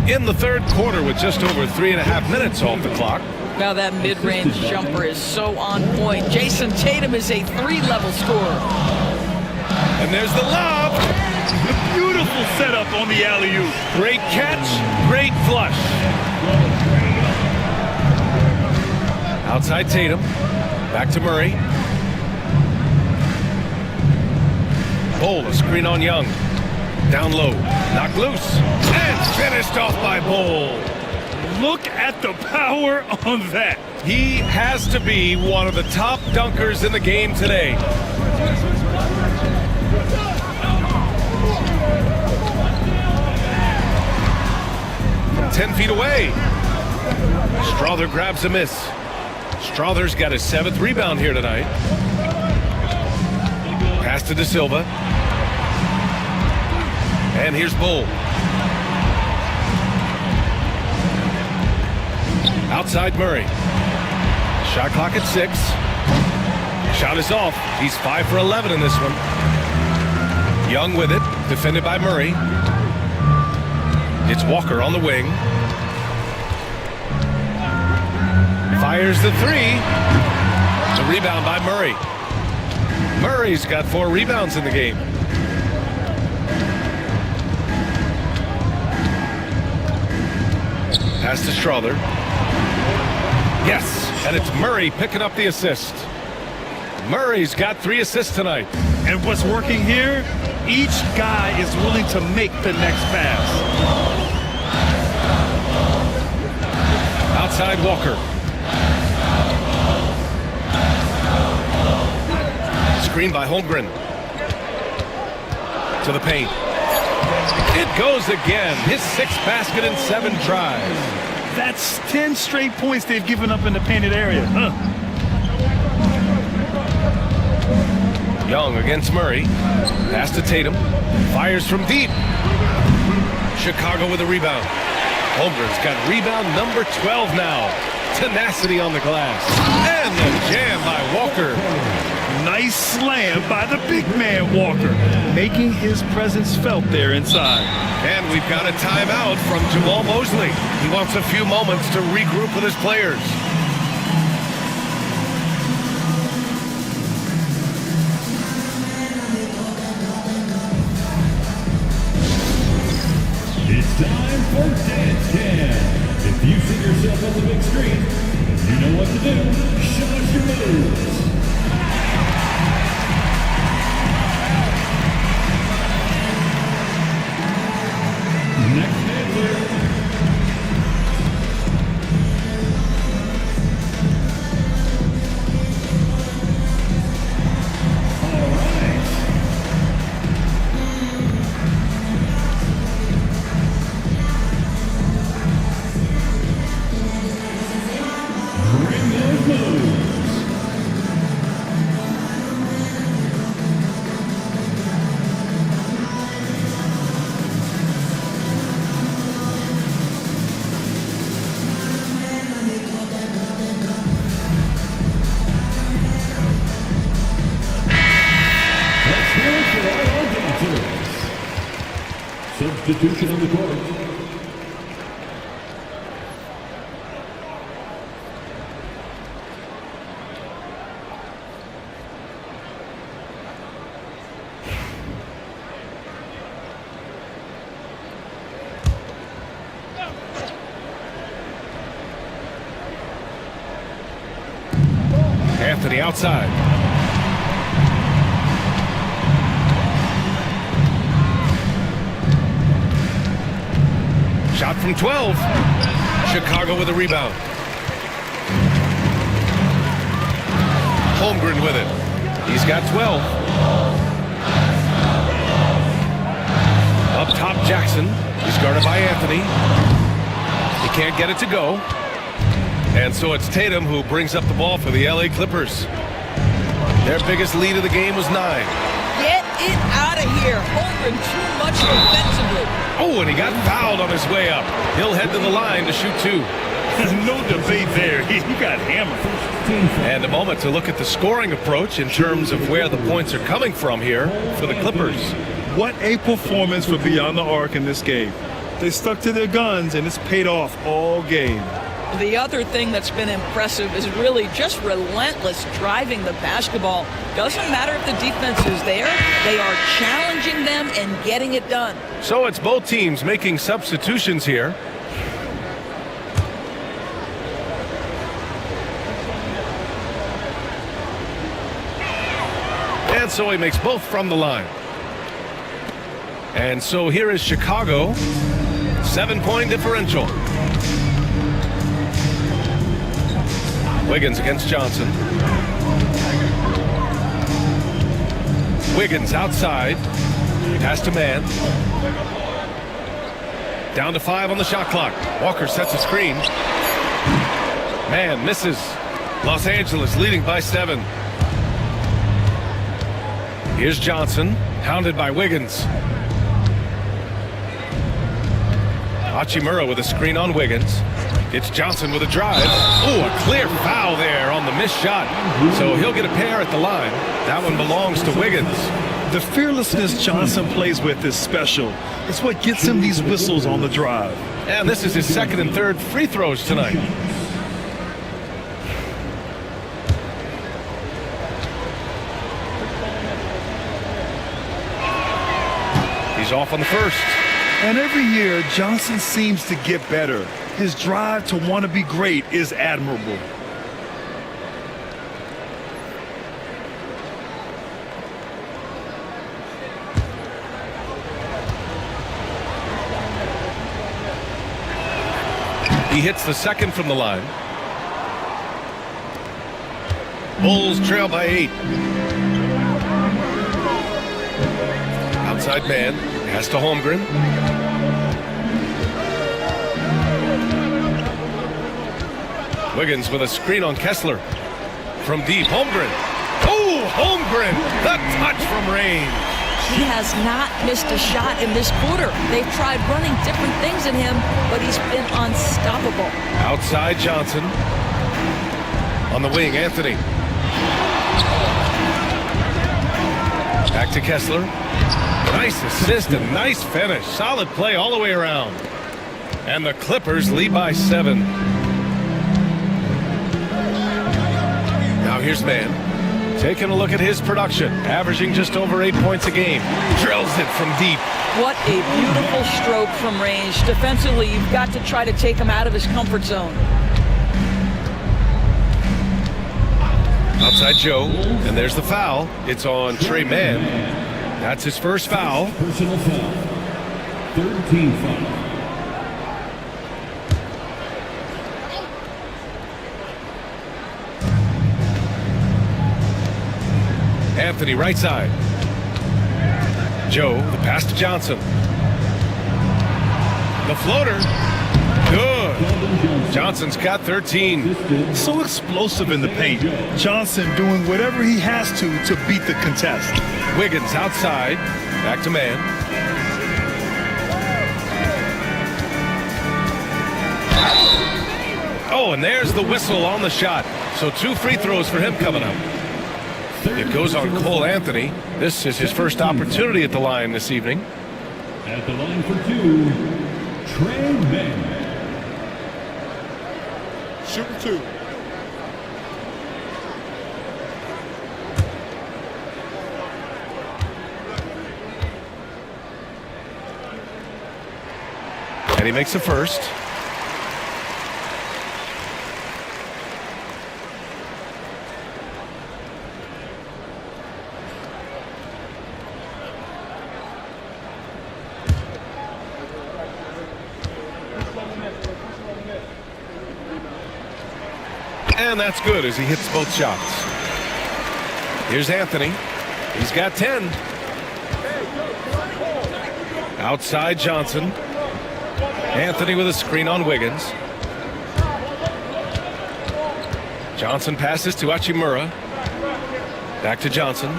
In the third quarter with just over 3.5 minutes off the clock. Now that mid-range jumper is so on point. Jason Tatum is a 3-level scorer. And there's the lob. A beautiful setup on the alley-oop. Great catch, great flush. Outside Tatum. Back to Murray. Bol, a screen on Young. Down low, knocked loose, and finished off by Bol. Look at the power on that. He has to be one of the top dunkers in the game today. From 10 feet away, Strother grabs a miss. Strother's got his 7th rebound here tonight. Pass to De Silva. And here's Bol. Outside Murray. Shot clock at 6. Shot is off. He's 5 for 11 in this one. Young with it. Defended by Murray. It's Walker on the wing. Fires the 3. The rebound by Murray. Murray's got 4 rebounds in the game. Pass to Strother. Yes, and it's Murray picking up the assist. Murray's got 3 assists tonight. And what's working here? Each guy is willing to make the next pass. Outside Walker. Screen by Holmgren. To the paint. It goes again. His 6th basket in 7 tries. That's 10 straight points they've given up in the painted area. Young against Murray. Pass to Tatum. Fires from deep. Chicago with a rebound. Holmgren's got rebound number 12 now. tenacity on the glass. And the jam by Walker. Nice slam by the big man Walker, making his presence felt there inside. And we've got a timeout from Jamal Mosley. He wants a few moments to regroup with his players. It's time for Dance Cam. If you see yourself on the big screen, you know what to do. Show us your moves. Next dancer. All right. Bring those moves. Let's hear it for all our dancers. Substitution on the court. Anthony outside. Shot from 12. Chicago with a rebound. Holmgren with it. He's got 12. Up top, Jackson. He's guarded by Anthony. He can't get it to go. And so it's Tatum who brings up the ball for the LA Clippers. Their biggest lead of the game was 9. Get it out of here. Holmgren too much defensively. Oh, and he got fouled on his way up. He'll head to the line to shoot 2. No debate there. He got hammered. And a moment to look at the scoring approach in terms of where the points are coming from here for the Clippers. What a performance for Beyond the Arc in this game. They stuck to their guns, and it's paid off all game. The other thing that's been impressive is really just relentless driving the basketball. Doesn't matter if the defense is there, they are challenging them and getting it done. So it's both teams making substitutions here. And so he makes both from the line. And so here is Chicago. 7-point differential. Wiggins against Johnson. Wiggins outside. Pass to Man. Down to 5 on the shot clock. Walker sets a screen. Man misses. Los Angeles leading by 7. Here's Johnson, hounded by Wiggins. Hachimura with a screen on Wiggins. It's Johnson with a drive. Oh, a clear foul there on the missed shot. So he'll get a pair at the line. That one belongs to Wiggins. The fearlessness Johnson plays with is special. It's what gets him these whistles on the drive. And this is his second and third free throws tonight. He's off on the first. And every year, Johnson seems to get better. His drive to want to be great is admirable. He hits the second from the line. Bulls trail by 8. Outside Man. Has to Holmgren. Wiggins with a screen on Kessler. From deep, Holmgren. Oh, Holmgren! The touch from range. He has not missed a shot in this quarter. They've tried running different things in him, but he's been unstoppable. Outside Johnson. On the wing, Anthony. Back to Kessler. Nice assist and nice finish. Solid play all the way around. And the Clippers lead by 7. Now here's Mann. Taking a look at his production. Averaging just over 8 points a game. Drills it from deep. What a beautiful stroke from range. Defensively, you've got to try to take him out of his comfort zone. Outside Joe, and there's the foul. It's on Trey Mann. That's his first foul. Personal foul. 13 foul. Anthony right side. Joe, the pass to Johnson. The floater. Good. Johnson's got 13. So explosive in the paint. Johnson doing whatever he has to beat the contest. Wiggins outside. Back to Mann. Oh, and there's the whistle on the shot. So 2 free throws for him coming up. It goes on Cole Anthony. This is his first opportunity at the line this evening. At the line for 2, Trey Mann. Shooting 2. And he makes the first. And that's good as he hits both shots. Here's Anthony. He's got 10. Outside Johnson. Anthony with a screen on Wiggins. Johnson passes to Hachimura. Back to Johnson.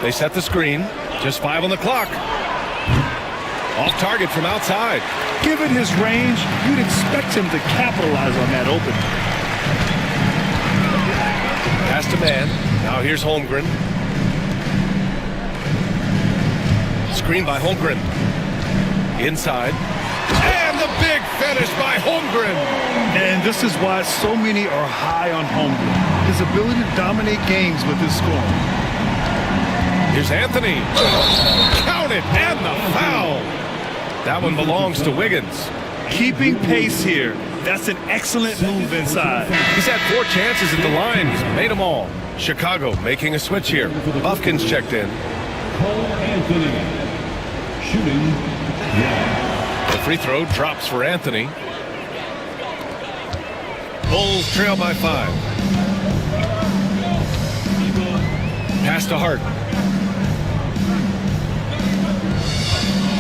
They set the screen. Just 5 on the clock. Off target from outside. Given his range, you'd expect him to capitalize on that opening. Pass to Mann. Now here's Holmgren. Screen by Holmgren. Inside. And the big finish by Holmgren. And this is why so many are high on Holmgren. His ability to dominate games with his scoring. Here's Anthony. Count it, and the foul. That one belongs to Wiggins. Keeping pace here. That's an excellent move inside. He's had 4 chances at the line. He's made them all. Chicago making a switch here. Buffkins checked in. Cole Anthony. Shooting 1. The free throw drops for Anthony. Bulls trail by 5. Pass to Hart.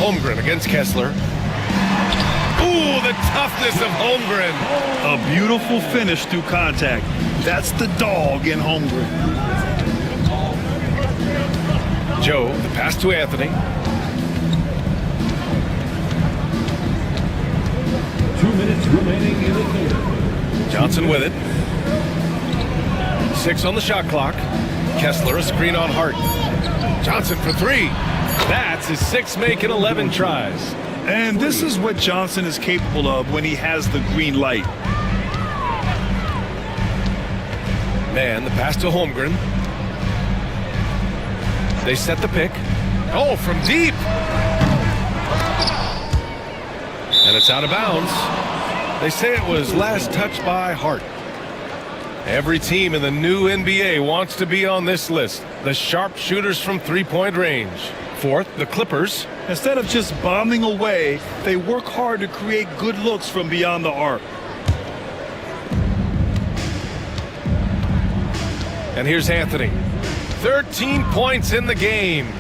Holmgren against Kessler. Ooh, the toughness of Holmgren. A beautiful finish through contact. That's the dog in Holmgren. Joe, the pass to Anthony. 2 minutes remaining in the third. Johnson with it. 6 on the shot clock. Kessler a screen on Hart. Johnson for 3. That's his 6th make in 11 tries. And this is what Johnson is capable of when he has the green light. Mann, the pass to Holmgren. They set the pick. Oh, from deep. And it's out of bounds. They say it was last touched by Hart. Every team in the new NBA wants to be on this list. The sharpshooters from 3-point range. 4th, the Clippers. Instead of just bombing away, they work hard to create good looks from beyond the arc. And here's Anthony. 13 points in the game.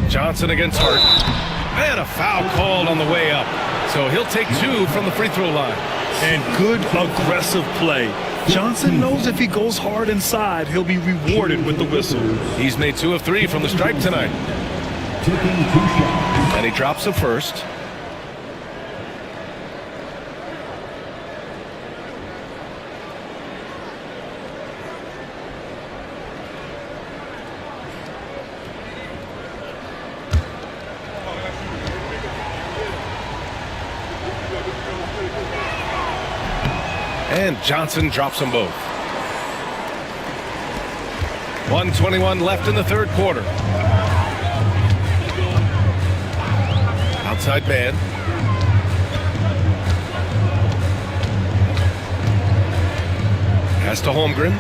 Johnson against Hart. And a foul called on the way up. So he'll take 2 from the free throw line. And good aggressive play. Johnson knows if he goes hard inside, he'll be rewarded with the whistle. He's made 2 of 3 from the stripe tonight. Taking 2 shots. And he drops the first. And Johnson drops them both. 1:21 left in the third quarter. Outside man. Pass to Holmgren.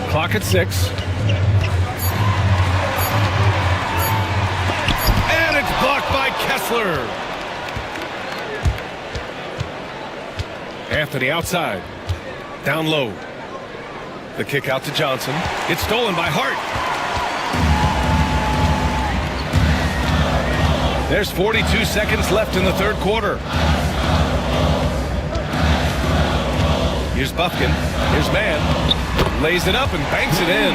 Clock at 6. And it's blocked by Kessler. Anthony outside. Down low. The kick out to Johnson. It's stolen by Hart. There's 42 seconds left in the third quarter. Here's Buffkin. Here's Mann. Lays it up and banks it in.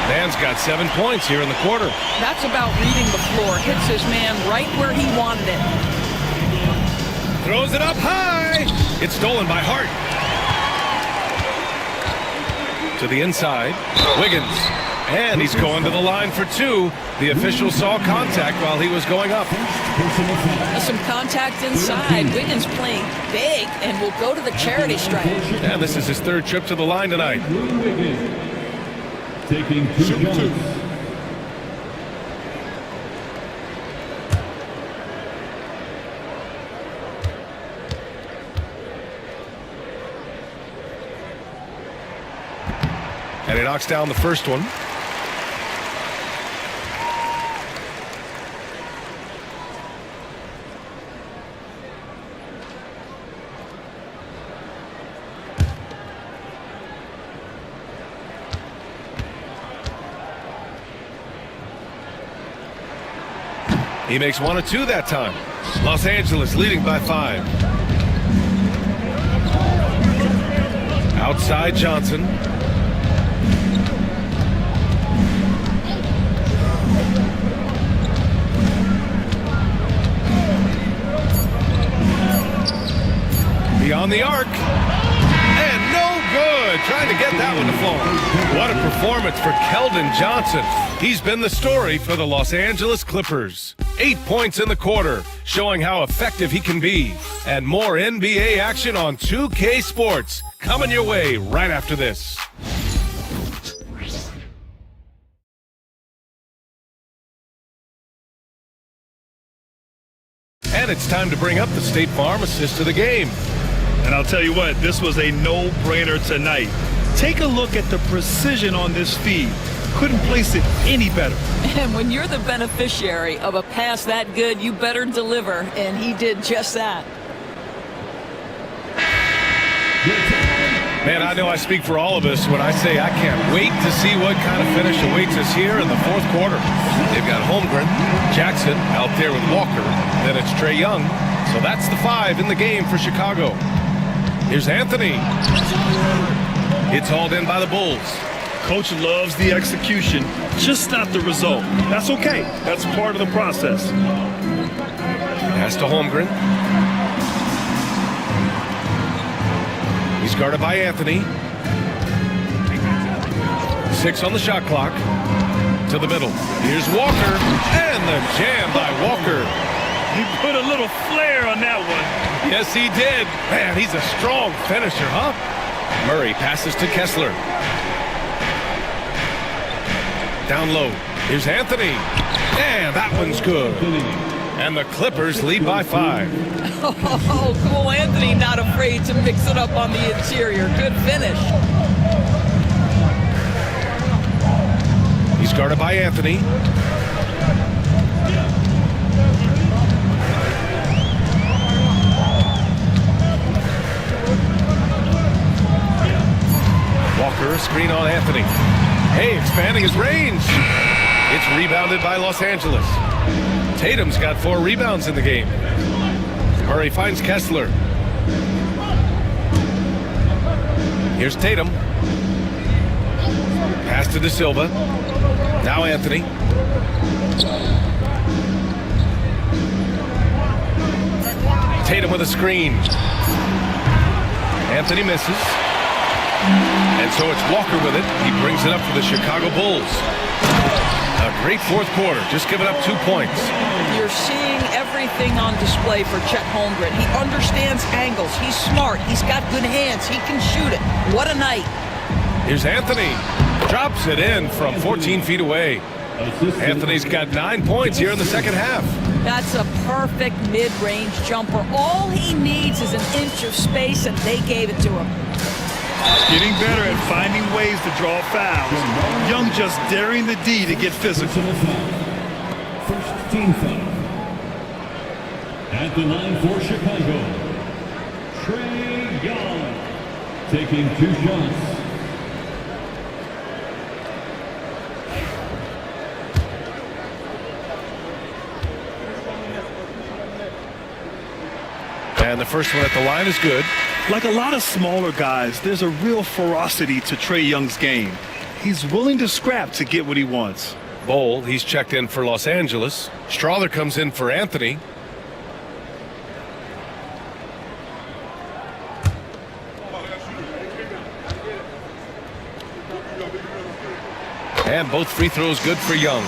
Mann's got 7 points here in the quarter. That's about reading the floor. Hits his man right where he wanted it. Throws it up high. It's stolen by Hart. To the inside. Wiggins. And he's going to the line for 2. The official saw contact while he was going up. Some contact inside. Wiggins playing big and will go to the charity stripe. And this is his 3rd trip to the line tonight. Taking 2 shots. And he knocks down the first one. He makes 1 of 2 that time. Los Angeles leading by 5. Outside Johnson. Beyond the arc. And no good. Trying to get that one to fall. What a performance for Keldon Johnson. He's been the story for the Los Angeles Clippers. 8 points in the quarter, showing how effective he can be. And more NBA action on 2K Sports coming your way right after this. And it's time to bring up the State Farm assist of the game. And I'll tell you what, this was a no-brainer tonight. Take a look at the precision on this feed. Couldn't place it any better. And when you're the beneficiary of a pass that good, you better deliver, and he did just that. Man, I know I speak for all of us when I say I can't wait to see what kind of finish awaits us here in the fourth quarter. They've got Holmgren, Jackson out there with Walker, then it's Trae Young. So that's the 5 in the game for Chicago. Here's Anthony. It's hauled in by the Bulls. Coach loves the execution, just not the result. That's okay. That's part of the process. Pass to Holmgren. He's guarded by Anthony. 6 on the shot clock. To the middle. Here's Walker. And the jam by Walker. He put a little flair on that one. Yes, he did. Man, he's a strong finisher, huh? Murray passes to Kessler. Down low. Here's Anthony. And that one's good. And the Clippers lead by 5. Oh, cool. Anthony not afraid to mix it up on the interior. Good finish. He's guarded by Anthony. Walker, a screen on Anthony. Hey, expanding his range. It's rebounded by Los Angeles. Tatum's got 4 rebounds in the game. Murray finds Kessler. Here's Tatum. Pass to De Silva. Now Anthony. Tatum with a screen. Anthony misses. And so it's Walker with it. He brings it up for the Chicago Bulls. A A great fourth quarter, just giving up 2 points. You're seeing everything on display for Chet Holmgren. He understands angles. He's smart. He's got good hands. He can shoot it. What a night. Here's Anthony. Drops it in from 14 feet away. Anthony's got 9 points here in the second half. That's a perfect mid-range jumper. All he needs is an inch of space, and they gave it to him. Getting better at finding ways to draw fouls. Young just daring the D to get physical. First team foul. At the line for Chicago, Trae Young taking 2 shots. And the first one at the line is good. Like a lot of smaller guys, there's a real ferocity to Trae Young's game. He's willing to scrap to get what he wants. Bowl, he's checked in for Los Angeles. Strother comes in for Anthony. And both free throws good for Young.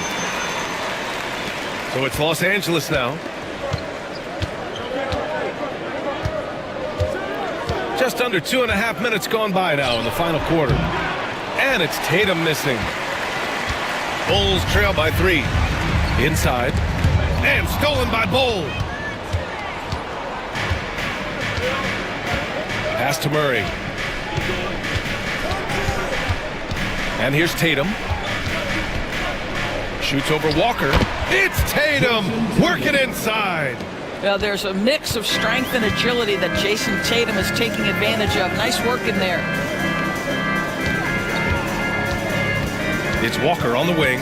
So it's Los Angeles now. Just under 2.5 minutes gone by now in the final quarter. And it's Tatum missing. Bulls trail by 3. Inside. And stolen by Bull. Pass to Murray. And here's Tatum. Shoots over Walker. It's Tatum working inside. Well, there's a mix of strength and agility that Jason Tatum is taking advantage of. Nice work in there. It's Walker on the wing.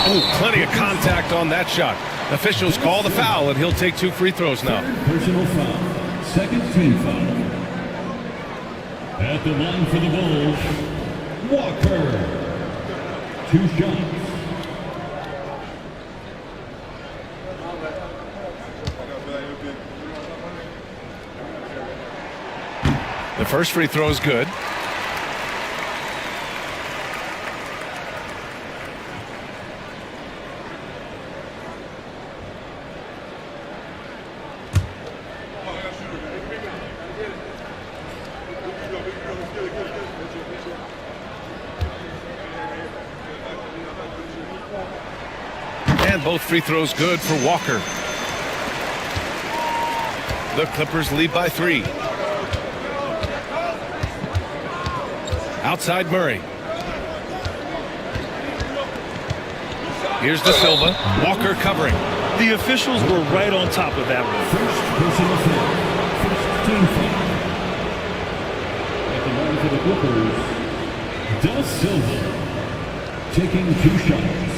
Oh, plenty of contact on that shot. Officials call the foul, and he'll take 2 free throws now. Personal foul. Second team foul. At the line for the Bulls, Walker. 2 shots. The first free throw is good. And both free throws good for Walker. The Clippers lead by 3. Outside Murray. Here's De Silva. Walker covering. The officials were right on top of that one. First personal foul. First team foul. At the line for the Clippers, De Silva taking 2 shots.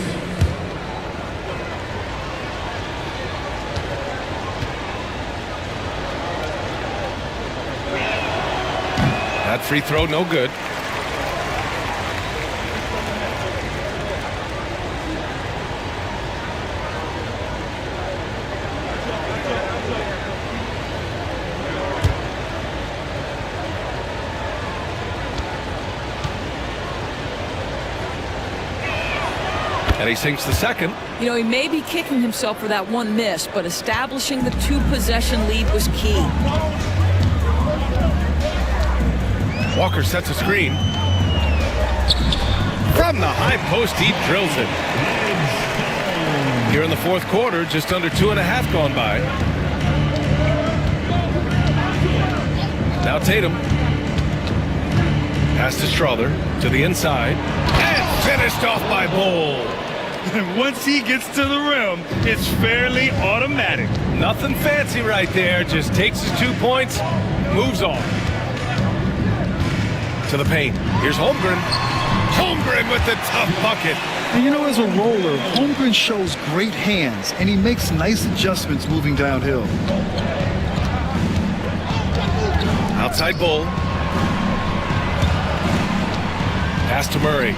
That free throw no good. And he sinks the second. You know, he may be kicking himself for that one miss, but establishing the 2-possession lead was key. Walker sets a screen. From the high post, he drills it. Here in the fourth quarter, just under 2.5 gone by. Now Tatum. Pass to Strother to the inside. And finished off by Bull. And once he gets to the rim, it's fairly automatic. Nothing fancy right there. Just takes his 2 points, moves on. To the paint. Here's Holmgren. Holmgren with the tough bucket. And you know, as a roller, Holmgren shows great hands, and he makes nice adjustments moving downhill. Outside Bull. Pass to Murray.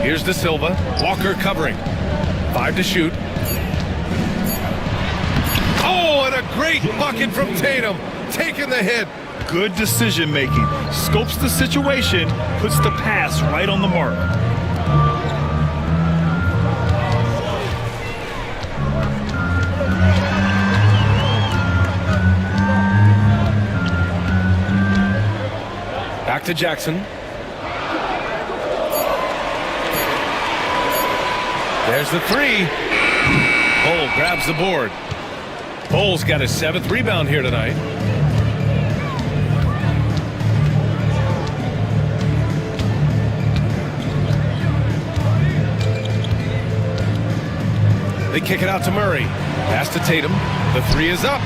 Here's De Silva. Walker covering. 5 to shoot. Oh, and a great bucket from Tatum. Taking the hit. Good decision making. Scopes the situation, puts the pass right on the mark. Back to Jackson. There's the three. Bull grabs the board. Bull's got his 7th rebound here tonight. They kick it out to Murray. Pass to Tatum. The three is up.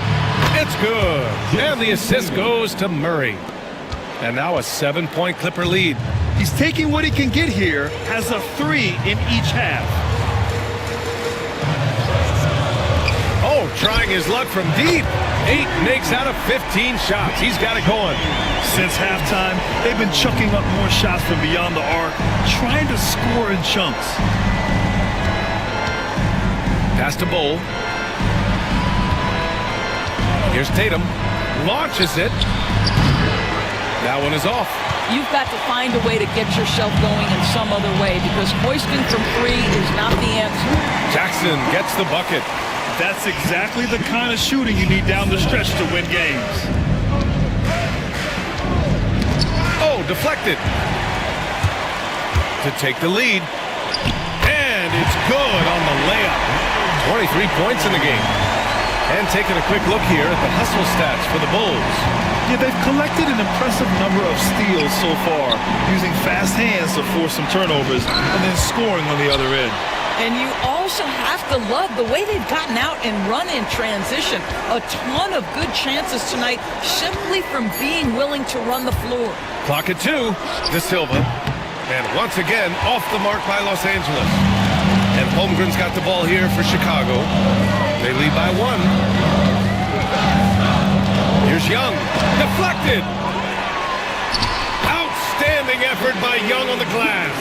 It's good. And the assist goes to Murray. And now a 7-point Clipper lead. He's taking what he can get here, has a 3 in each half. Oh, trying his luck from deep. 8 makes out of 15 shots. He's got it going. Since halftime, they've been chucking up more shots from beyond the arc, trying to score in chunks. Pass to Bull. Here's Tatum. Launches it. That one is off. You've got to find a way to get yourself going in some other way because hoisting from 3 is not the answer. Jackson gets the bucket. That's exactly the kind of shooting you need down the stretch to win games. Oh, deflected. To take the lead. And it's good on the layup. 23 points in the game. And taking a quick look here at the hustle stats for the Bulls. Yeah, they've collected an impressive number of steals so far, using fast hands to force some turnovers and then scoring on the other end. And you also have to love the way they've gotten out and run in transition. A ton of good chances tonight simply from being willing to run the floor. Clock at 2. De Silva. And once again, off the mark by Los Angeles. And Holmgren's got the ball here for Chicago. They lead by 1. Here's Young. Deflected. Outstanding effort by Young on the glass.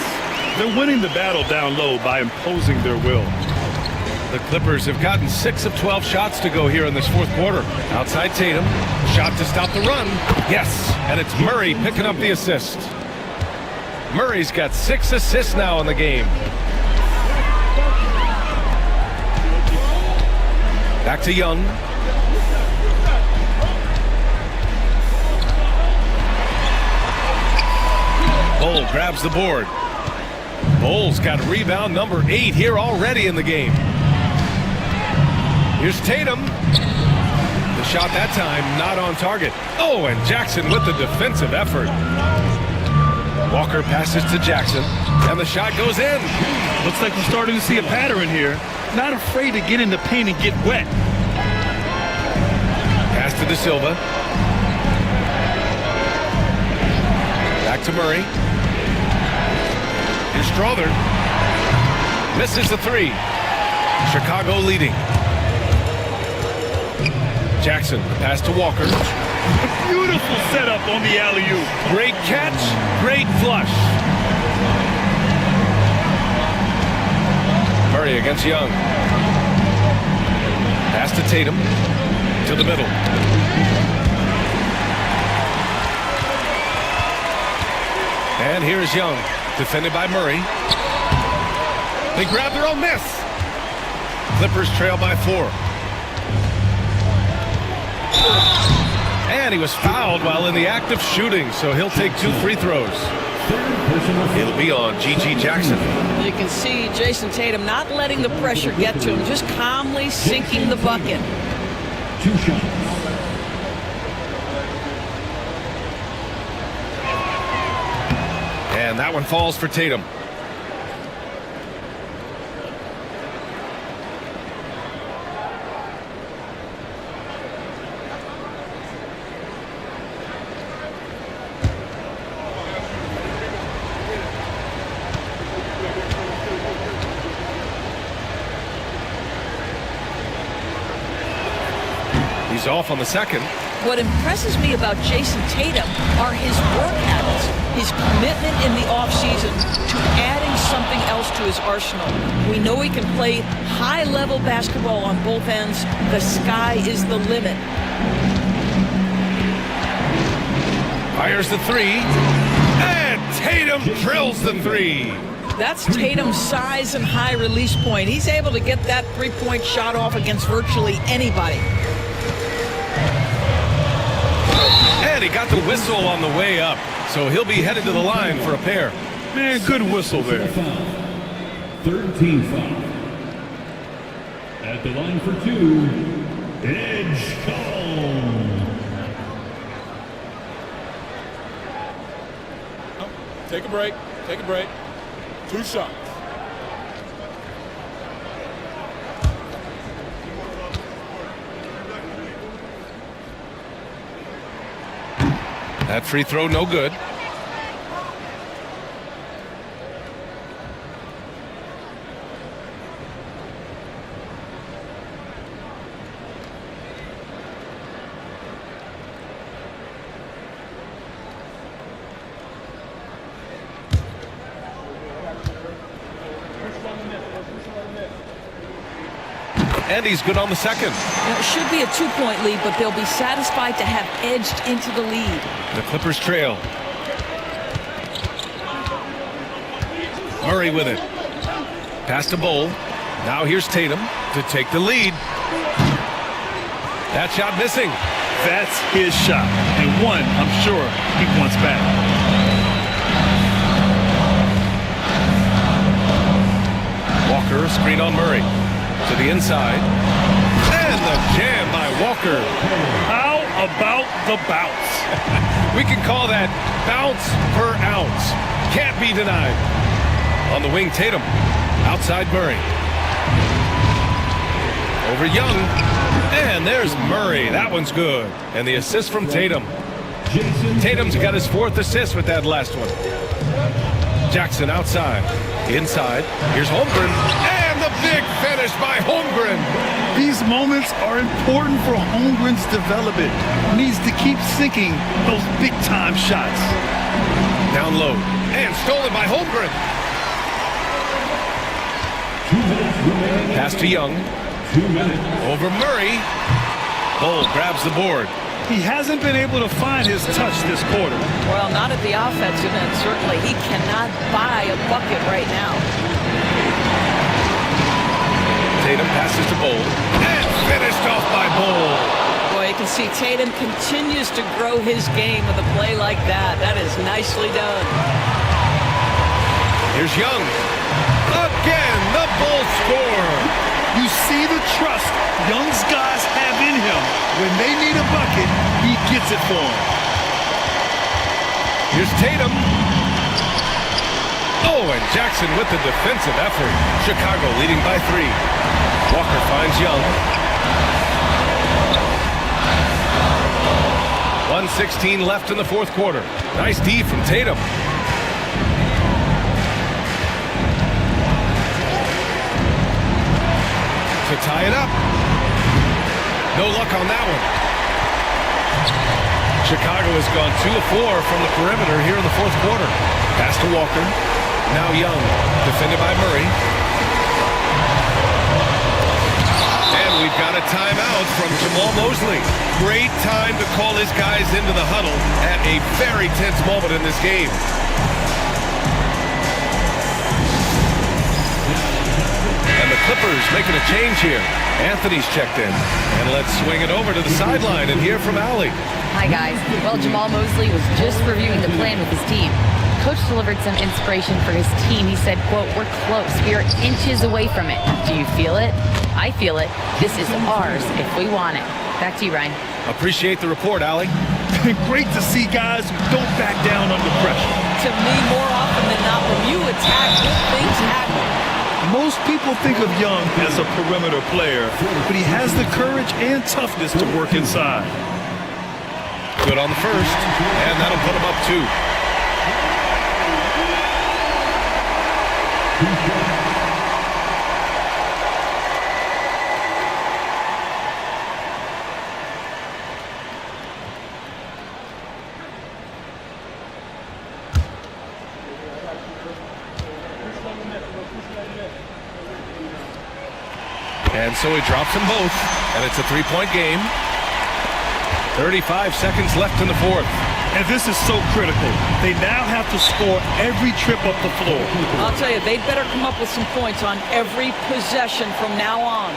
They're winning the battle down low by imposing their will. The Clippers have gotten 6 of 12 shots to go here in this 4th quarter. Outside Tatum. Shot to stop the run. Yes. And it's Murray picking up the assist. Murray's got 6 assists now in the game. Back to Young. Bull grabs the board. Bull's got rebound number 8 here already in the game. Here's Tatum. The shot that time not on target. Oh, and Jackson with the defensive effort. Walker passes to Jackson, and the shot goes in. Looks like we're starting to see a pattern here. Not afraid to get in the paint and get wet. Pass to De Silva. Back to Murray. Here's Strother. Misses the 3. Chicago leading. Jackson, pass to Walker. A beautiful setup on the alley-oop. Great catch, great flush. Murray against Young. Pass to Tatum. To the middle. And here's Young. Defended by Murray. They grab their own miss. Clippers trail by 4. And he was fouled while in the act of shooting, so he'll take 2 free throws. It'll be on G.G. Jackson. You can see Jason Tatum not letting the pressure get to him, just calmly sinking the bucket. 2 shots. And that one falls for Tatum. He's off on the second. What impresses me about Jason Tatum are his work habits, his commitment in the offseason to adding something else to his arsenal. We know he can play high-level basketball on both ends. The sky is the limit. Fires the three. And Tatum drills the three. That's Tatum's size and high release point. He's able to get that three-point shot off against virtually anybody. And he got the whistle on the way up, so he'll be headed to the line for a pair. Man, good whistle there. Third team foul. At the line for two, Edgecombe. Take a break. Take a break. 2 shots. That free throw no good. And he's good on the second. It should be a 2-point lead, but they'll be satisfied to have edged into the lead. The Clippers trail. Murray with it. Pass to Bowl. Now here's Tatum to take the lead. That shot missing. That's his shot, and one I'm sure he wants back. Walker, screen on Murray. To the inside. And the jam by Walker. How about the bounce? We can call that bounce per ounce. Can't be denied. On the wing, Tatum. Outside Murray. Over Young. And there's Murray. That one's good. And the assist from Tatum. Tatum's got his 4th assist with that last one. Jackson outside. Inside. Here's Holmgren. And the big finish by Holmgren. These moments are important for Holmgren's development. Needs to keep sinking those big-time shots. Down low. And stolen by Holmgren. Pass to Young. 2 minutes. Over Murray. Bull grabs the board. He hasn't been able to find his touch this quarter. Well, not at the offensive end. Certainly, he cannot buy a bucket right now. Tatum passes to Bowl. And finished off by Bowl. Boy, you can see Tatum continues to grow his game with a play like that. That is nicely done. Here's Young. Again, the Bulls score. You see the trust Young's guys have in him. When they need a bucket, he gets it for them. Here's Tatum. Oh, and Jackson with the defensive effort. Chicago leading by 3. Walker finds Young. 1:16 left in the 4th quarter. Nice D from Tatum. To tie it up. No luck on that one. Chicago has gone 2 of 4 from the perimeter here in the 4th quarter. Pass to Walker. Now Young, defended by Murray. And we've got a timeout from Jamal Mosley. Great time to call his guys into the huddle at a very tense moment in this game. And the Clippers making a change here. Anthony's checked in. And let's swing it over to the sideline and hear from Allie. Hi, guys. Well, Jamal Mosley was just reviewing the plan with his team. Coach delivered some inspiration for his team. He said, quote, "We're close. We are inches away from it. Do you feel it? I feel it. This is ours if we want it." Back to you, Ryan. Appreciate the report, Allie. Great to see guys who don't back down under pressure. To me, more often than not, when you attack, good things happen. Most people think of Young as a perimeter player, but he has the courage and toughness to work inside. Good on the first, and that'll put him up 2. And so he drops them both, and it's a 3-point game. 35 seconds left in the 4th. And this is so critical. They now have to score every trip up the floor. I'll tell you, they better come up with some points on every possession from now on.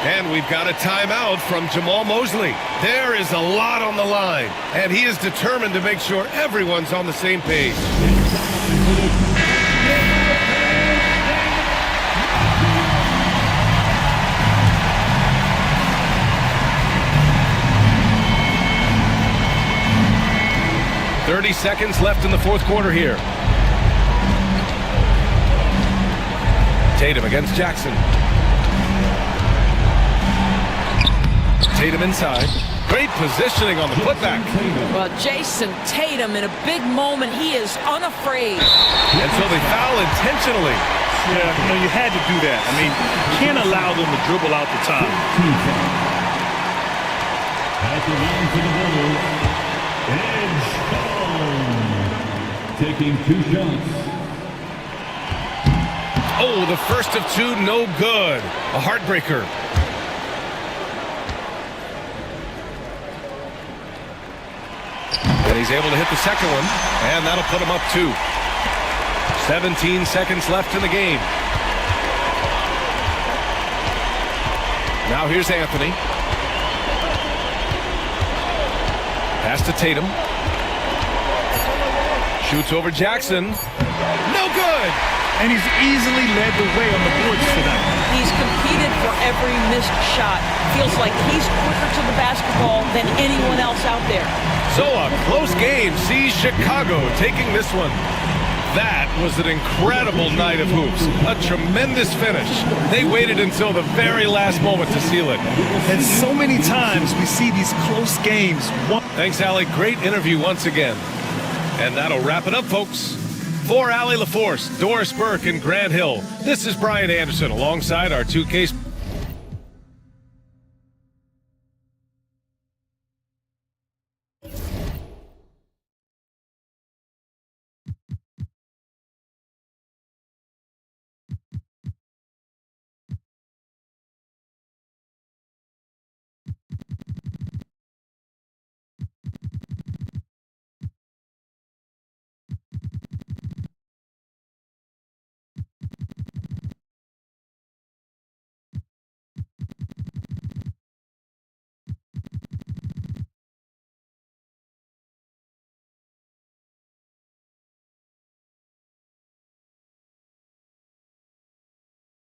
And we've got a timeout from Jamal Mosley. There is a lot on the line, and he is determined to make sure everyone's on the same page. "30 seconds left in the fourth quarter here. Tatum against Jackson. Tatum inside. Great positioning on the putback. Well, Jason Tatum, in a big moment, he is unafraid. And so they foul intentionally. Yeah, you had to do that. I mean, you can't allow them to dribble out the time. At the line for the Bulls, Edge taking 2 shots. Oh, the first of 2, no good. A heartbreaker. And he's able to hit the second one, and that'll put him up 2. 17 seconds left in the game. Now here's Anthony. Pass to Tatum. Shoots over Jackson. No good! And he's easily led the way on the boards tonight. He's competed for every missed shot. Feels like he's quicker to the basketball than anyone else out there. So a close game sees Chicago taking this one. That was an incredible night of hoops. A tremendous finish. They waited until the very last moment to seal it. And so many times we see these close games. Thanks, Allie. Great interview once again. And that'll wrap it up, folks. For Allie LaForce, Doris Burke, and Grant Hill, this is Brian Anderson alongside our 2K